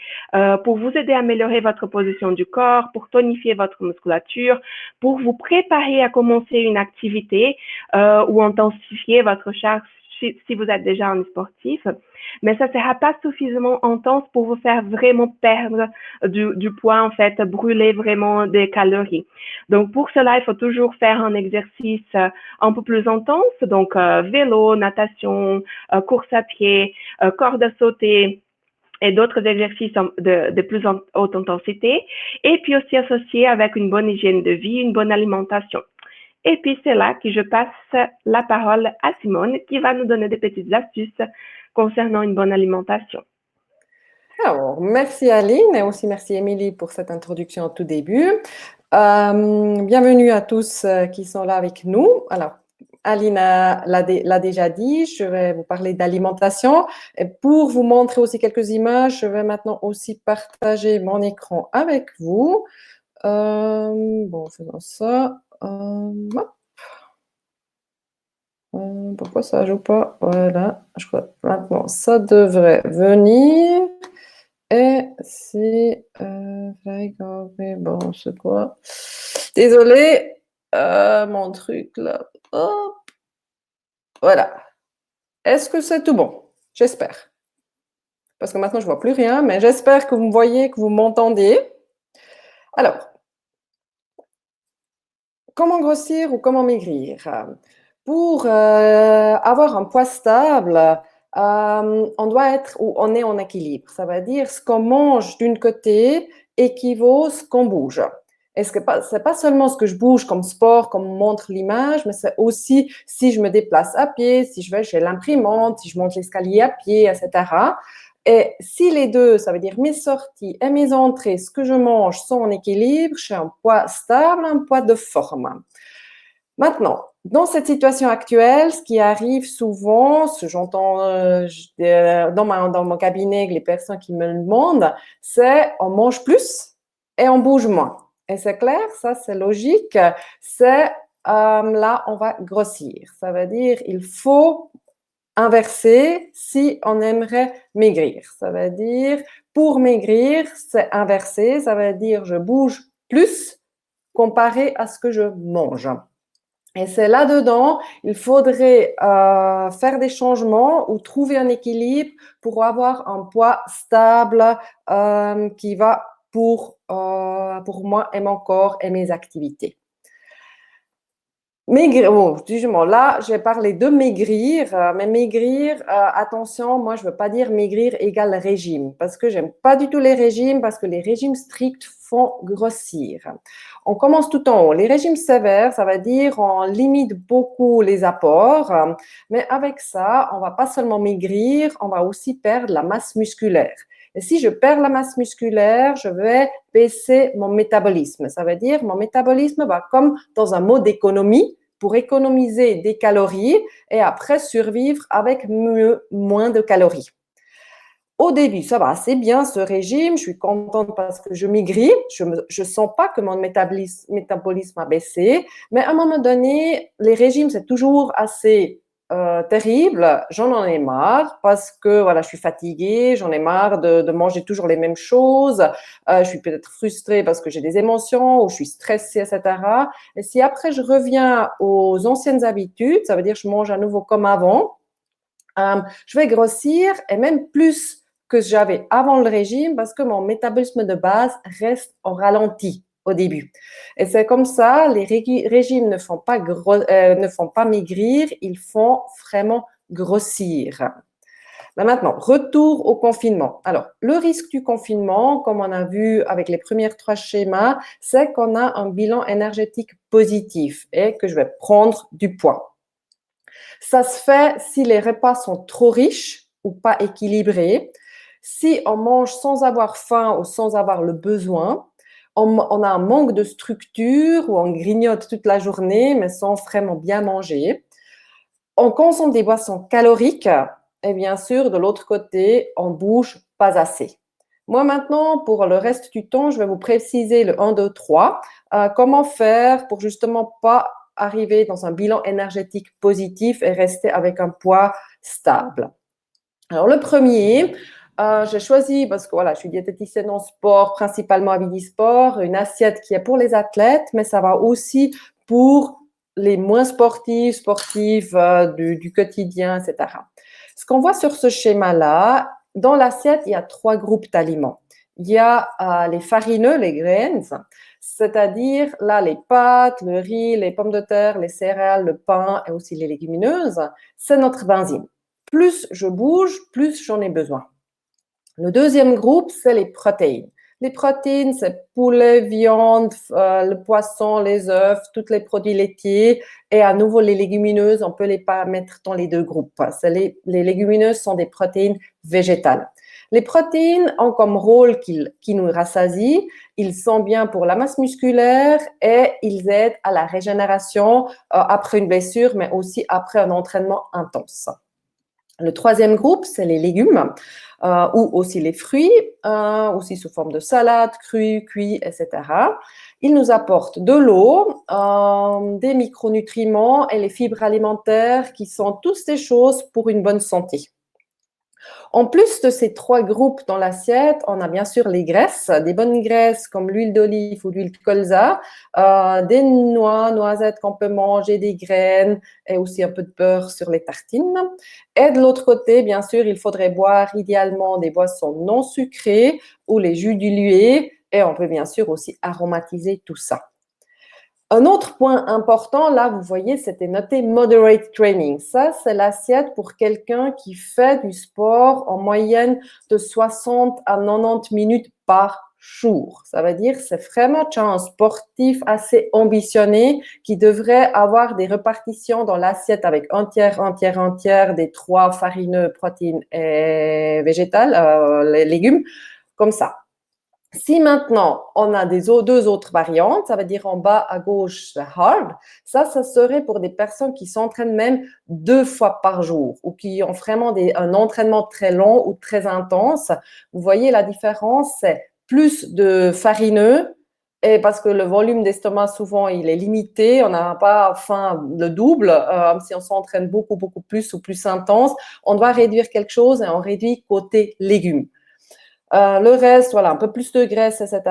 pour vous aider à améliorer votre position du corps, pour tonifier votre musculature, pour vous préparer à commencer une activité ou intensifier votre charge si vous êtes déjà un sportif. Mais ça ne sera pas suffisamment intense pour vous faire vraiment perdre du poids, en fait, brûler vraiment des calories. Donc, pour cela, il faut toujours faire un exercice un peu plus intense, donc vélo, natation, course à pied, corde à sauter et d'autres exercices de plus haute intensité, et puis aussi associé avec une bonne hygiène de vie, une bonne alimentation. Et puis, c'est là que je passe la parole à Simone qui va nous donner des petites astuces concernant une bonne alimentation. Alors, merci Aline et aussi merci Émilie pour cette introduction au tout début. Bienvenue à tous qui sont là avec nous. Alors, Aline l'a déjà dit, je vais vous parler d'alimentation. Et pour vous montrer aussi quelques images, je vais maintenant aussi partager mon écran avec vous. Bon, faisons ça. Pourquoi ça ne joue pas? Voilà, je crois maintenant ça devrait venir. Et c'est bon, c'est quoi? Désolée, mon truc là. Hop. Voilà. Est-ce que c'est tout bon? J'espère. Parce que maintenant, je ne vois plus rien, mais j'espère que vous me voyez, que vous m'entendez. Alors, comment grossir ou comment maigrir? Pour avoir un poids stable, on doit être ou on est en équilibre. Ça veut dire ce qu'on mange d'une côté équivaut ce qu'on bouge. Et ce n'est pas seulement ce que je bouge comme sport, comme montre l'image, mais c'est aussi si je me déplace à pied, si je vais chez l'imprimante, si je monte l'escalier à pied, etc. Et si les deux, ça veut dire mes sorties et mes entrées, ce que je mange sont en équilibre, j'ai un poids stable, un poids de forme. Maintenant, dans cette situation actuelle, ce qui arrive souvent, ce que j'entends dans mon cabinet avec les personnes qui me le demandent, c'est on mange plus et on bouge moins. Et c'est clair, ça c'est logique, c'est là on va grossir. Ça veut dire il faut inverser si on aimerait maigrir. Ça veut dire pour maigrir, c'est inverser, ça veut dire je bouge plus comparé à ce que je mange. Et c'est là-dedans, il faudrait faire des changements ou trouver un équilibre pour avoir un poids stable qui va pour moi et mon corps et mes activités. Maigrir, bon, justement, là, j'ai parlé de maigrir, mais maigrir, attention, moi, je ne veux pas dire maigrir égale régime, parce que j'aime pas du tout les régimes, parce que les régimes stricts font grossir. On commence tout en haut. Les régimes sévères, ça veut dire on limite beaucoup les apports, mais avec ça, on va pas seulement maigrir, on va aussi perdre la masse musculaire. Et si je perds la masse musculaire, je vais baisser mon métabolisme. Ça veut dire mon métabolisme va comme dans un mode d'économie pour économiser des calories et après survivre avec moins de calories. Au début, ça va assez bien ce régime, je suis contente parce que je maigris, je ne sens pas que mon métabolisme a baissé, mais à un moment donné, les régimes, c'est toujours assez terrible, j'en ai marre parce que voilà, je suis fatiguée, j'en ai marre de manger toujours les mêmes choses, je suis peut-être frustrée parce que j'ai des émotions ou je suis stressée, etc. Et si après je reviens aux anciennes habitudes, ça veut dire que je mange à nouveau comme avant, je vais grossir et même plus que j'avais avant le régime parce que mon métabolisme de base reste en ralenti au début. Et c'est comme ça, les régimes ne font pas maigrir, ils font vraiment grossir. Mais maintenant, retour au confinement. Alors, le risque du confinement, comme on a vu avec les premiers 3 schémas, c'est qu'on a un bilan énergétique positif et que je vais prendre du poids. Ça se fait si les repas sont trop riches ou pas équilibrés, si on mange sans avoir faim ou sans avoir le besoin, on a un manque de structure ou on grignote toute la journée mais sans vraiment bien manger. On consomme des boissons caloriques et bien sûr, de l'autre côté, on bouge pas assez. Moi maintenant, pour le reste du temps, je vais vous préciser le 1, 2, 3. Comment faire pour justement pas arriver dans un bilan énergétique positif et rester avec un poids stable. Alors, le premier, j'ai choisi, parce que voilà, je suis diététicienne en sport, principalement à Vidisport, une assiette qui est pour les athlètes, mais ça va aussi pour les moins sportifs, du quotidien, etc. Ce qu'on voit sur ce schéma-là, dans l'assiette, il y a 3 groupes d'aliments. Il y a les farineux, les grains, c'est-à-dire là les pâtes, le riz, les pommes de terre, les céréales, le pain et aussi les légumineuses. C'est notre benzine. Plus je bouge, plus j'en ai besoin. Le deuxième groupe, c'est les protéines. Les protéines, c'est poulet, viande, le poisson, les œufs, tous les produits laitiers. Et à nouveau, les légumineuses, on peut les pas mettre dans les 2 groupes. Les légumineuses sont des protéines végétales. Les protéines ont comme rôle qui nous rassasient. Ils sont bien pour la masse musculaire et ils aident à la régénération après une blessure, mais aussi après un entraînement intense. Le troisième groupe, c'est les légumes ou aussi les fruits, aussi sous forme de salade, crus, cuits, etc. Ils nous apportent de l'eau, des micronutriments et les fibres alimentaires qui sont toutes ces choses pour une bonne santé. En plus de ces 3 groupes dans l'assiette, on a bien sûr les graisses, des bonnes graisses comme l'huile d'olive ou l'huile de colza, des noix, noisettes qu'on peut manger, des graines et aussi un peu de beurre sur les tartines. Et de l'autre côté, bien sûr, il faudrait boire idéalement des boissons non sucrées ou les jus dilués et on peut bien sûr aussi aromatiser tout ça. Un autre point important, là, vous voyez, c'était noté moderate training. Ça, c'est l'assiette pour quelqu'un qui fait du sport en moyenne de 60 à 90 minutes par jour. Ça veut dire c'est vraiment un sportif assez ambitionné qui devrait avoir des répartitions dans l'assiette avec un tiers des 3 farineux, protéines et végétales, les légumes, comme ça. Si maintenant, on a deux autres variantes, ça veut dire en bas à gauche, hard, ça serait pour des personnes qui s'entraînent même 2 fois par jour ou qui ont vraiment un entraînement très long ou très intense. Vous voyez la différence, c'est plus de farineux et parce que le volume d'estomac, souvent, il est limité, on n'a pas faim le double. Si on s'entraîne beaucoup plus ou plus intense, on doit réduire quelque chose et on réduit côté légumes. Le reste, voilà, un peu plus de graisse, etc.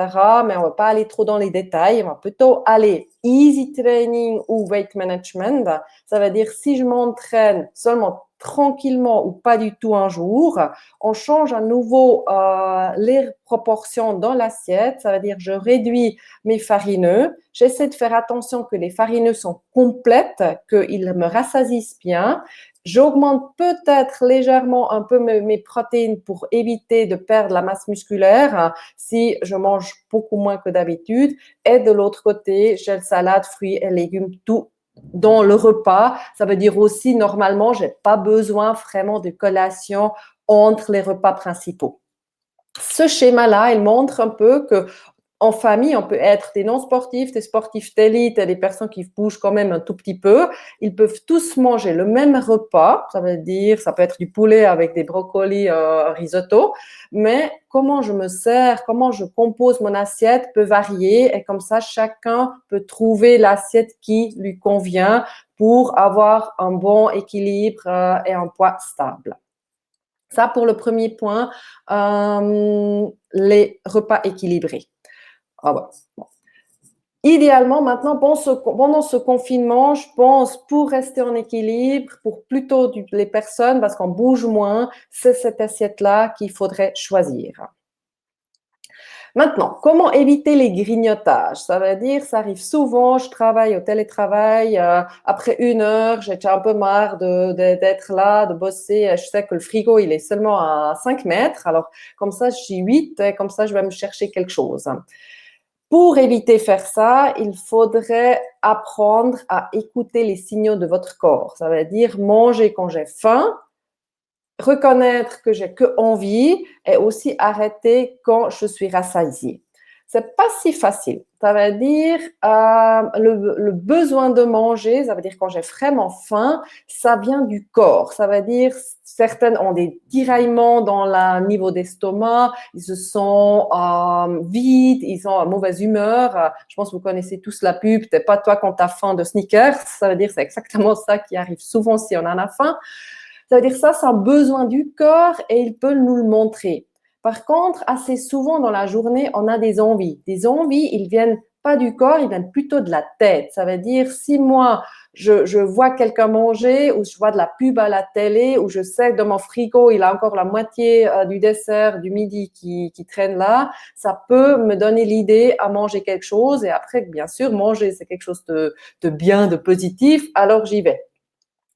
Mais on ne va pas aller trop dans les détails. On va plutôt aller easy training ou weight management. Ça veut dire si je m'entraîne seulement tranquillement ou pas du tout un jour, on change à nouveau les proportions dans l'assiette. Ça veut dire je réduis mes farineux. J'essaie de faire attention que les farineux sont complètes, qu'ils me rassasisent bien. J'augmente peut-être légèrement un peu mes protéines pour éviter de perdre la masse musculaire si je mange beaucoup moins que d'habitude. Et de l'autre côté, j'ai le salade, fruits et légumes, tout dans le repas. Ça veut dire aussi, normalement, j'ai pas besoin vraiment de collation entre les repas principaux. Ce schéma-là, il montre un peu que en famille, on peut être des non-sportifs, des sportifs d'élite et des personnes qui bougent quand même un tout petit peu. Ils peuvent tous manger le même repas. Ça veut dire, ça peut être du poulet avec des brocolis, risotto. Mais comment je me sers, comment je compose mon assiette peut varier. Et comme ça, chacun peut trouver l'assiette qui lui convient pour avoir un bon équilibre et un poids stable. Ça, pour le premier point, les repas équilibrés. Ah ouais. Bon. Idéalement, maintenant, pendant ce confinement, je pense, pour rester en équilibre, pour plutôt les personnes, parce qu'on bouge moins, c'est cette assiette-là qu'il faudrait choisir. Maintenant, comment éviter les grignotages? Ça veut dire, ça arrive souvent, je travaille au télétravail, après 1 heure, j'ai déjà un peu marre d'être là, de bosser. Je sais que le frigo, il est seulement à 5 mètres. Alors, comme ça, je suis 8 et comme ça, je vais me chercher quelque chose. Pour éviter faire ça, il faudrait apprendre à écouter les signaux de votre corps. Ça veut dire manger quand j'ai faim, reconnaître que j'ai que envie et aussi arrêter quand je suis rassasiée. C'est pas si facile. Ça veut dire le besoin de manger, ça veut dire quand j'ai vraiment faim, ça vient du corps. Ça veut dire certaines ont des tiraillements dans le niveau d'estomac, ils se sentent vides, ils sont en mauvaise humeur. Je pense que vous connaissez tous la pub, t'es pas toi quand t'as faim de Snickers. Ça veut dire c'est exactement ça qui arrive souvent si on en a faim. Ça veut dire ça, c'est un besoin du corps et il peut nous le montrer. Par contre, assez souvent dans la journée, on a des envies. Des envies, ils viennent pas du corps, ils viennent plutôt de la tête. Ça veut dire, si moi, je vois quelqu'un manger ou je vois de la pub à la télé ou je sais que dans mon frigo, il a encore la moitié du dessert du midi qui traîne là, ça peut me donner l'idée à manger quelque chose. Et après, bien sûr, manger, c'est quelque chose de bien, de positif, alors j'y vais.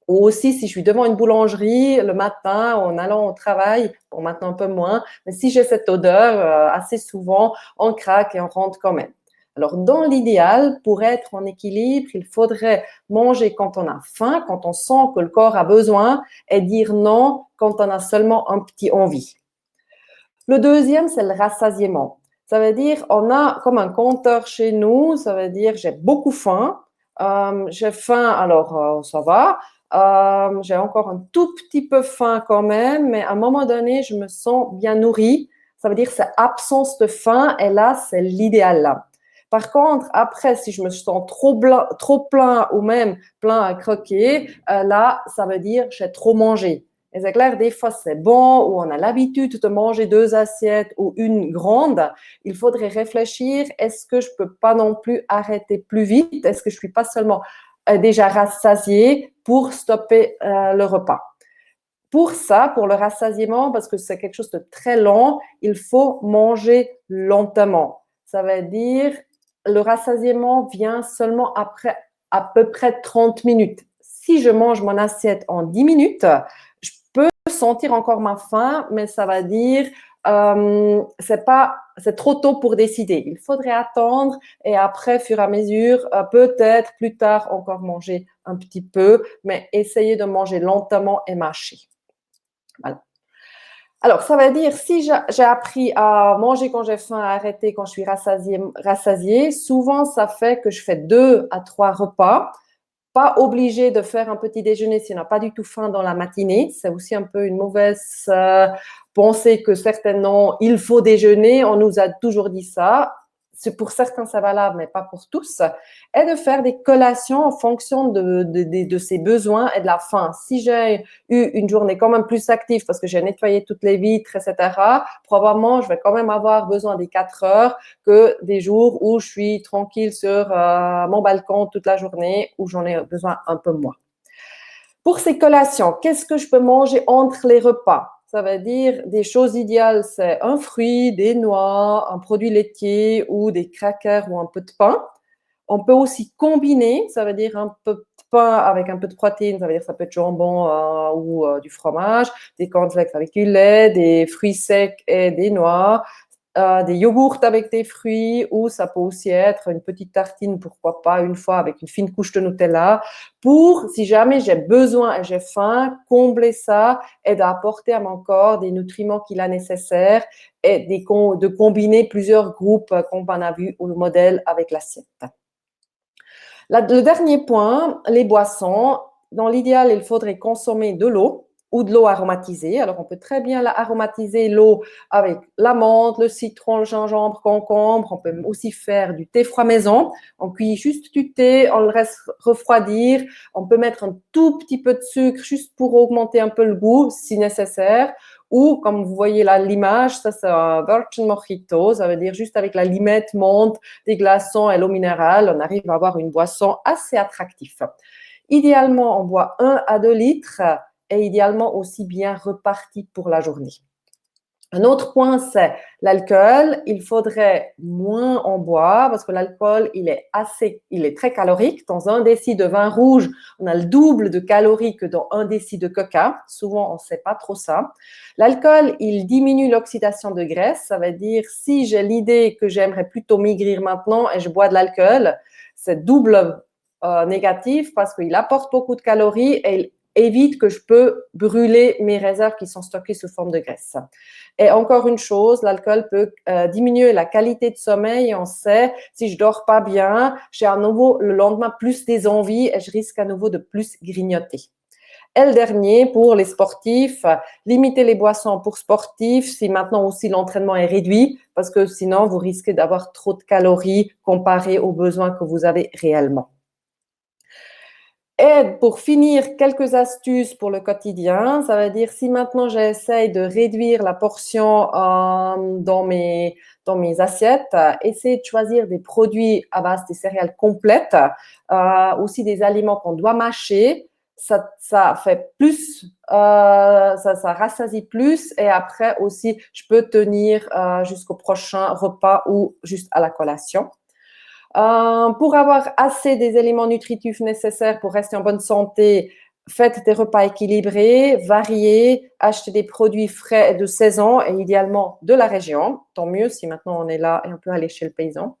Ou aussi, si je suis devant une boulangerie le matin en allant au travail, bon maintenant un peu moins, mais si j'ai cette odeur, assez souvent, on craque et on rentre quand même. Alors, dans l'idéal, pour être en équilibre, il faudrait manger quand on a faim, quand on sent que le corps a besoin, et dire non quand on a seulement un petit envie. Le deuxième, c'est le rassasiement. Ça veut dire, on a comme un compteur chez nous, ça veut dire j'ai beaucoup faim, j'ai faim, alors ça va. J'ai encore un tout petit peu faim quand même, mais à un moment donné, je me sens bien nourrie. Ça veut dire c'est absence de faim et là, c'est l'idéal là. Par contre, après, si je me sens trop plein ou même plein à croquer, là, ça veut dire j'ai trop mangé. Et c'est clair, des fois, c'est bon, ou on a l'habitude de manger 2 assiettes ou une grande. Il faudrait réfléchir, est-ce que je peux pas non plus arrêter plus vite? Est-ce que je suis pas seulement déjà rassasiée pour stopper le repas? Pour ça, pour le rassasiement, parce que c'est quelque chose de très lent, il faut manger lentement. Ça veut dire, le rassasiement vient seulement après à peu près 30 minutes. Si je mange mon assiette en 10 minutes, je peux sentir encore ma faim, mais ça va dire, c'est trop tôt pour décider. Il faudrait attendre et après, fur et à mesure, peut-être plus tard encore manger un petit peu, mais essayer de manger lentement et mâcher. Voilà. Alors, ça veut dire, si j'ai appris à manger quand j'ai faim, à arrêter quand je suis rassasiée, souvent, ça fait que je fais 2 à 3 repas. Pas obligé de faire un petit déjeuner si on n'a pas du tout faim dans la matinée. C'est aussi un peu une mauvaise pensée que certainement, il faut déjeuner. On nous a toujours dit ça. Pour certains, c'est valable, mais pas pour tous. Et de faire des collations en fonction de ses besoins et de la faim. Si j'ai eu une journée quand même plus active parce que j'ai nettoyé toutes les vitres, etc., probablement, je vais quand même avoir besoin des 4 heures que des jours où je suis tranquille sur mon balcon toute la journée, où j'en ai besoin un peu moins. Pour ces collations, qu'est-ce que je peux manger entre les repas? Ça veut dire, des choses idéales, c'est un fruit, des noix, un produit laitier ou des crackers ou un peu de pain. On peut aussi combiner, ça veut dire un peu de pain avec un peu de protéines, ça veut dire ça peut être jambon ou du fromage, des cornflakes avec du lait, des fruits secs et des noix, des yogourts avec des fruits, ou ça peut aussi être une petite tartine, pourquoi pas une fois avec une fine couche de Nutella, pour, si jamais j'ai besoin et j'ai faim, combler ça et d'apporter à mon corps des nutriments qu'il a nécessaires et de combiner plusieurs groupes comme on a vu au modèle avec l'assiette. Le dernier point, les boissons. Dans l'idéal, il faudrait consommer de l'eau ou de l'eau aromatisée. Alors, on peut très bien aromatiser l'eau avec la menthe, le citron, le gingembre, concombre. On peut aussi faire du thé froid maison. On cuit juste du thé, on le laisse refroidir. On peut mettre un tout petit peu de sucre juste pour augmenter un peu le goût si nécessaire. Ou, comme vous voyez là l'image, ça c'est un virgin mojito, ça veut dire juste avec la limette, menthe, des glaçons et l'eau minérale, on arrive à avoir une boisson assez attractive. Idéalement, on boit 1 à 2 litres et idéalement aussi bien reparti pour la journée. Un autre point, c'est l'alcool. Il faudrait moins en boire parce que l'alcool, il est très calorique. Dans 1 déci de vin rouge, on a le double de calories que dans 1 déci de coca. Souvent, on ne sait pas trop ça. L'alcool, il diminue l'oxydation de graisse. Ça veut dire, si j'ai l'idée que j'aimerais plutôt maigrir maintenant et je bois de l'alcool, c'est double négatif parce qu'il apporte beaucoup de calories et il évite que je peux brûler mes réserves qui sont stockées sous forme de graisse. Et encore une chose, l'alcool peut diminuer la qualité de sommeil. On sait, si je dors pas bien, j'ai à nouveau le lendemain plus des envies et je risque à nouveau de plus grignoter. Et le dernier, pour les sportifs, limiter les boissons pour sportifs si maintenant aussi l'entraînement est réduit, parce que sinon vous risquez d'avoir trop de calories comparé aux besoins que vous avez réellement. Et pour finir, quelques astuces pour le quotidien. Ça veut dire, si maintenant j'essaye de réduire la portion dans mes assiettes, essayer de choisir des produits à base des céréales complètes, aussi des aliments qu'on doit mâcher. Ça fait plus, ça rassasie plus, et après aussi, je peux tenir jusqu'au prochain repas ou juste à la collation. Pour avoir assez des éléments nutritifs nécessaires pour rester en bonne santé, faites des repas équilibrés, variés, achetez des produits frais et de saison et idéalement de la région. Tant mieux si maintenant on est là et on peut aller chez le paysan.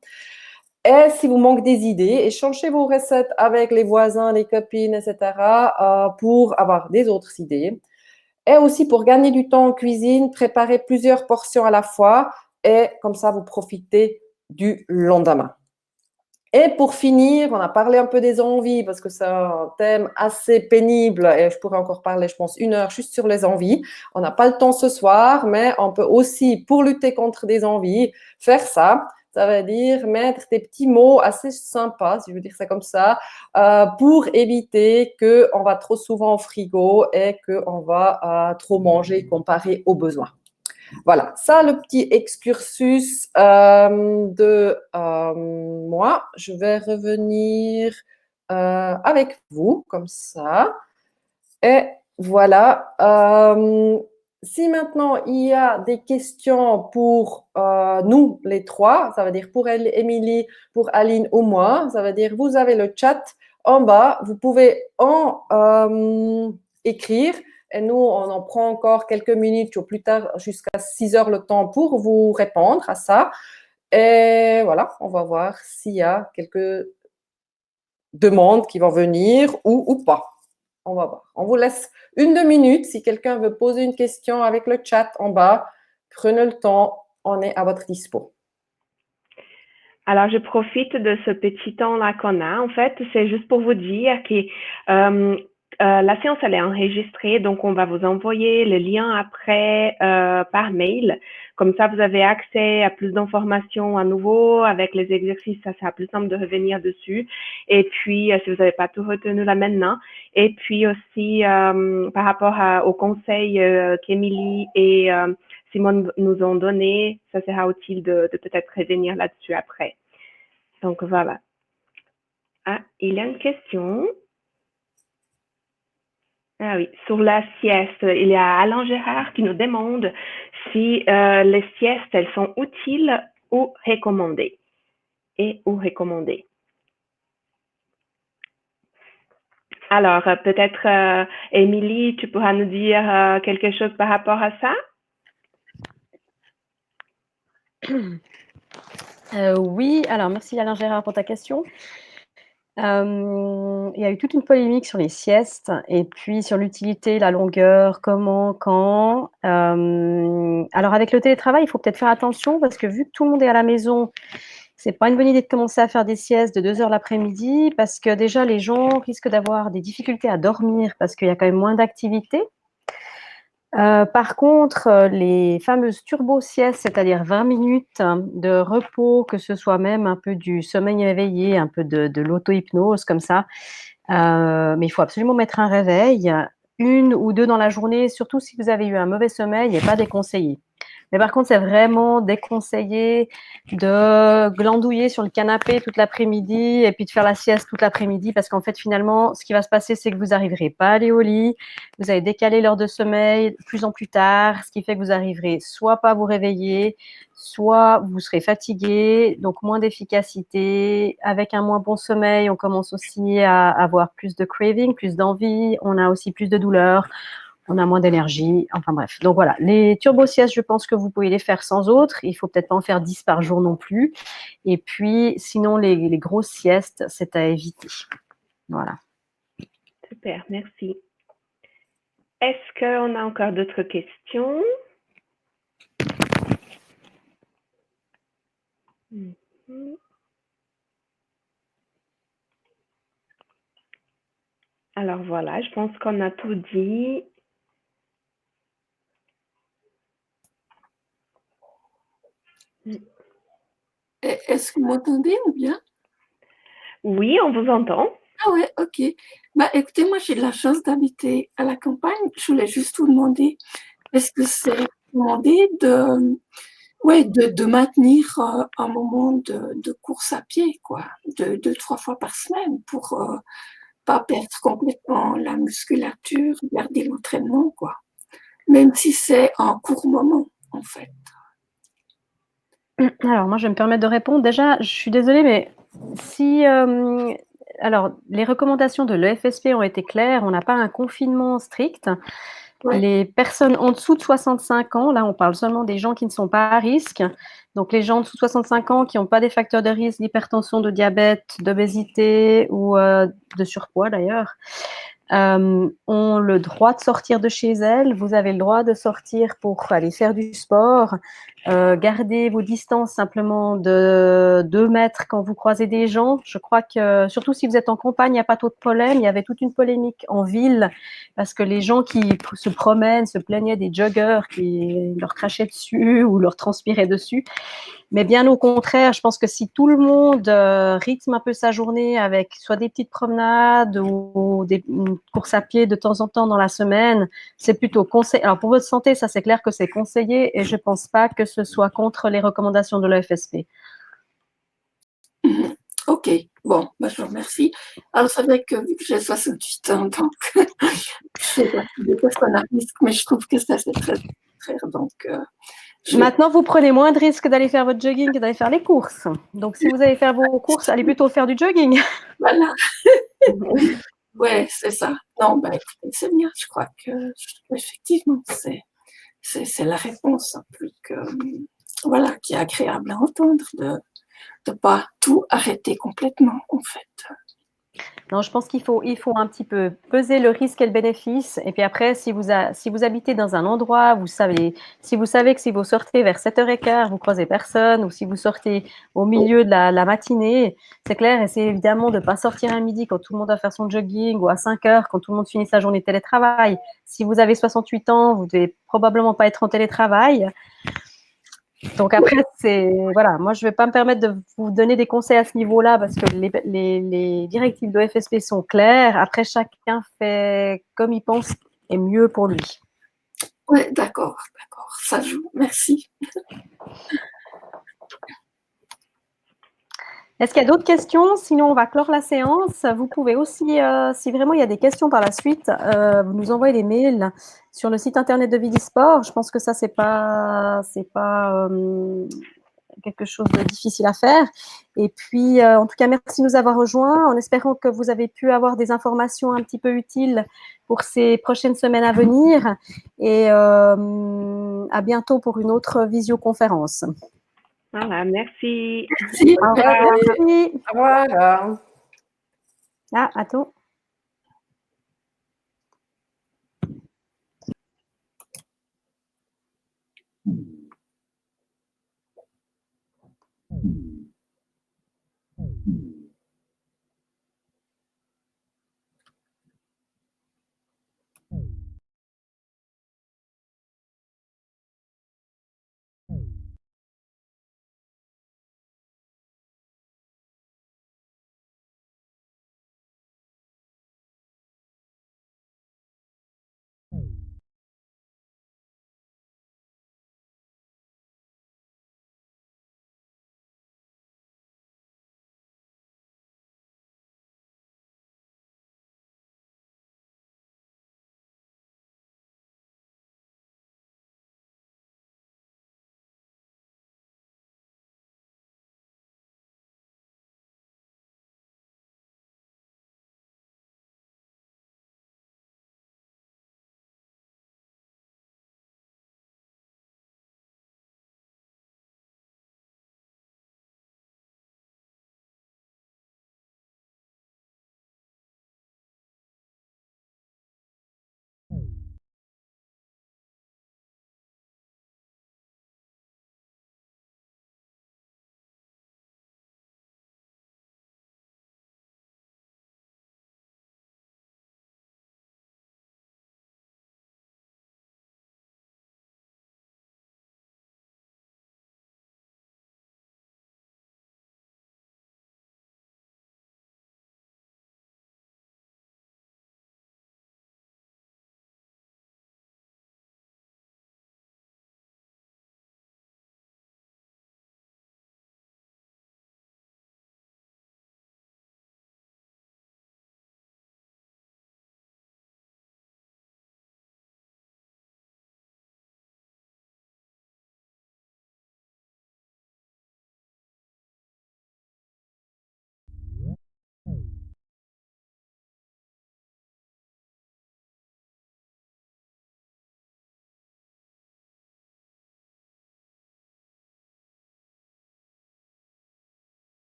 Et si vous manquez des idées, échangez vos recettes avec les voisins, les copines, etc. Pour avoir des autres idées. Et aussi pour gagner du temps en cuisine, préparez plusieurs portions à la fois et comme ça vous profitez du lendemain. Et pour finir, on a parlé un peu des envies parce que c'est un thème assez pénible et je pourrais encore parler, je pense, 1 heure juste sur les envies. On n'a pas le temps ce soir, mais on peut aussi, pour lutter contre des envies, faire ça. ça veut dire mettre des petits mots assez sympas, si je veux dire ça comme ça, pour éviter qu'on va trop souvent au frigo et qu'on va trop manger comparé aux besoins. Voilà, ça, le petit excursus de moi. Je vais revenir avec vous, comme ça. Et voilà. Si maintenant il y a des questions pour nous, les trois, ça veut dire pour Émilie, pour Aline ou moi, ça veut dire vous avez le chat en bas, vous pouvez en écrire. Et nous, on en prend encore quelques minutes ou plus tard, jusqu'à 6 heures le temps pour vous répondre à ça. Et voilà, on va voir s'il y a quelques demandes qui vont venir ou pas. On va voir. On vous laisse 1-2 minutes. Si quelqu'un veut poser une question avec le chat en bas, prenez le temps. On est à votre dispo. Alors, je profite de ce petit temps-là qu'on a. En fait, c'est juste pour vous dire que la séance, elle est enregistrée, donc on va vous envoyer le lien après par mail. Comme ça, vous avez accès à plus d'informations à nouveau. Avec les exercices, ça sera plus simple de revenir dessus. Et puis, si vous n'avez pas tout retenu là maintenant. Et puis aussi, par rapport au conseil qu'Émilie et Simone nous ont donné, ça sera utile de peut-être revenir là-dessus après. Donc voilà. Ah, il y a une question. Ah oui, sur la sieste, il y a Alain Gérard qui nous demande si les siestes, elles sont utiles ou recommandées. Et ou recommandées. Alors, peut-être, Émilie, tu pourras nous dire quelque chose par rapport à ça? Oui, alors merci Alain Gérard pour ta question. Il y a eu toute une polémique sur les siestes et puis sur l'utilité, la longueur, comment, quand. Alors avec le télétravail, il faut peut-être faire attention parce que vu que tout le monde est à la maison, c'est pas une bonne idée de commencer à faire des siestes de 2 heures l'après-midi parce que déjà les gens risquent d'avoir des difficultés à dormir parce qu'il y a quand même moins d'activité. Par contre, les fameuses turbo-siestes, c'est-à-dire 20 minutes de repos, que ce soit même un peu du sommeil éveillé, un peu de l'auto-hypnose comme ça, mais il faut absolument mettre un réveil, 1 ou 2 dans la journée, surtout si vous avez eu un mauvais sommeil, n'est pas déconseillé. Mais par contre, c'est vraiment déconseillé de glandouiller sur le canapé toute l'après-midi et puis de faire la sieste toute l'après-midi parce qu'en fait, finalement, ce qui va se passer, c'est que vous n'arriverez pas à aller au lit, vous allez décaler l'heure de sommeil de plus en plus tard, ce qui fait que vous arriverez soit pas à vous réveiller, soit vous serez fatigué, donc moins d'efficacité. Avec un moins bon sommeil, on commence aussi à avoir plus de craving, plus d'envie, on a aussi plus de douleur. On a moins d'énergie, enfin bref. Donc voilà, les turbo-siestes, je pense que vous pouvez les faire sans autre. Il faut peut-être pas en faire 10 par jour non plus. Et puis, sinon, les grosses siestes, c'est à éviter. Voilà. Super, merci. Est-ce qu'on a encore d'autres questions? Alors voilà, je pense qu'on a tout dit. Est-ce que vous m'entendez ou bien? Oui, on vous entend. Ah ouais, ok. Bah écoutez, moi j'ai de la chance d'habiter à la campagne. Je voulais juste vous demander, est-ce que c'est recommandé de maintenir un moment de course à pied, quoi, 2-3 fois par semaine pour pas perdre complètement la musculature, garder l'entraînement, quoi. Même si c'est un court moment, en fait. Alors, moi, je vais me permettre de répondre. Déjà, je suis désolée, mais si... alors, les recommandations de l'EFSP ont été claires. On n'a pas un confinement strict. Ouais. Les personnes en dessous de 65 ans, là, on parle seulement des gens qui ne sont pas à risque. Donc, les gens en dessous de 65 ans qui n'ont pas des facteurs de risque d'hypertension, de diabète, d'obésité ou de surpoids d'ailleurs, ont le droit de sortir de chez elles. Vous avez le droit de sortir pour aller faire du sport. Gardez vos distances simplement de 2 mètres quand vous croisez des gens. Je crois que, surtout si vous êtes en campagne, il n'y a pas trop de problème. Il y avait toute une polémique en ville parce que les gens qui se promènent se plaignaient des joggers qui leur crachaient dessus ou leur transpiraient dessus. Mais bien au contraire, je pense que si tout le monde rythme un peu sa journée avec soit des petites promenades ou une course à pied de temps en temps dans la semaine, c'est plutôt conseillé. Alors pour votre santé, ça c'est clair que c'est conseillé et je ne pense pas que ce soit contre les recommandations de l'EFSP. Ok, bon, bah, je vous remercie. Alors c'est vrai que vu que j'ai 68 ans, donc je fais partie des personnes à risque, mais je trouve que ça c'est très très donc Maintenant, vous prenez moins de risques d'aller faire votre jogging que d'aller faire les courses. Donc, si vous allez faire vos courses, allez plutôt faire du jogging. voilà. Ouais, c'est ça. Non, bah écoutez, c'est bien. Je crois que effectivement, c'est la réponse plus que voilà, qui est agréable à entendre de pas tout arrêter complètement en fait. Non, je pense qu'il faut un petit peu peser le risque et le bénéfice. Et puis après, si vous habitez dans un endroit, si vous savez que si vous sortez vers 7h15, vous croisez personne, ou si vous sortez au milieu de la matinée, c'est clair, essayez évidemment de ne pas sortir à midi quand tout le monde va faire son jogging, ou à 5h quand tout le monde finit sa journée de télétravail. Si vous avez 68 ans, vous devez probablement pas être en télétravail. Donc après, voilà, moi je ne vais pas me permettre de vous donner des conseils à ce niveau-là parce que les directives de FSP sont claires. Après, chacun fait comme il pense est mieux pour lui. Ouais, d'accord, ça joue. Merci. Est-ce qu'il y a d'autres questions? Sinon, on va clore la séance. Vous pouvez aussi, si vraiment il y a des questions par la suite, vous nous envoyez des mails sur le site internet de Vidisport. Je pense que ça, c'est pas quelque chose de difficile à faire. Et puis, en tout cas, merci de nous avoir rejoints en espérant que vous avez pu avoir des informations un petit peu utiles pour ces prochaines semaines à venir. Et à bientôt pour une autre visioconférence. Voilà, merci. Merci. Au revoir. Merci. Au revoir. Ah, attends.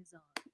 is on.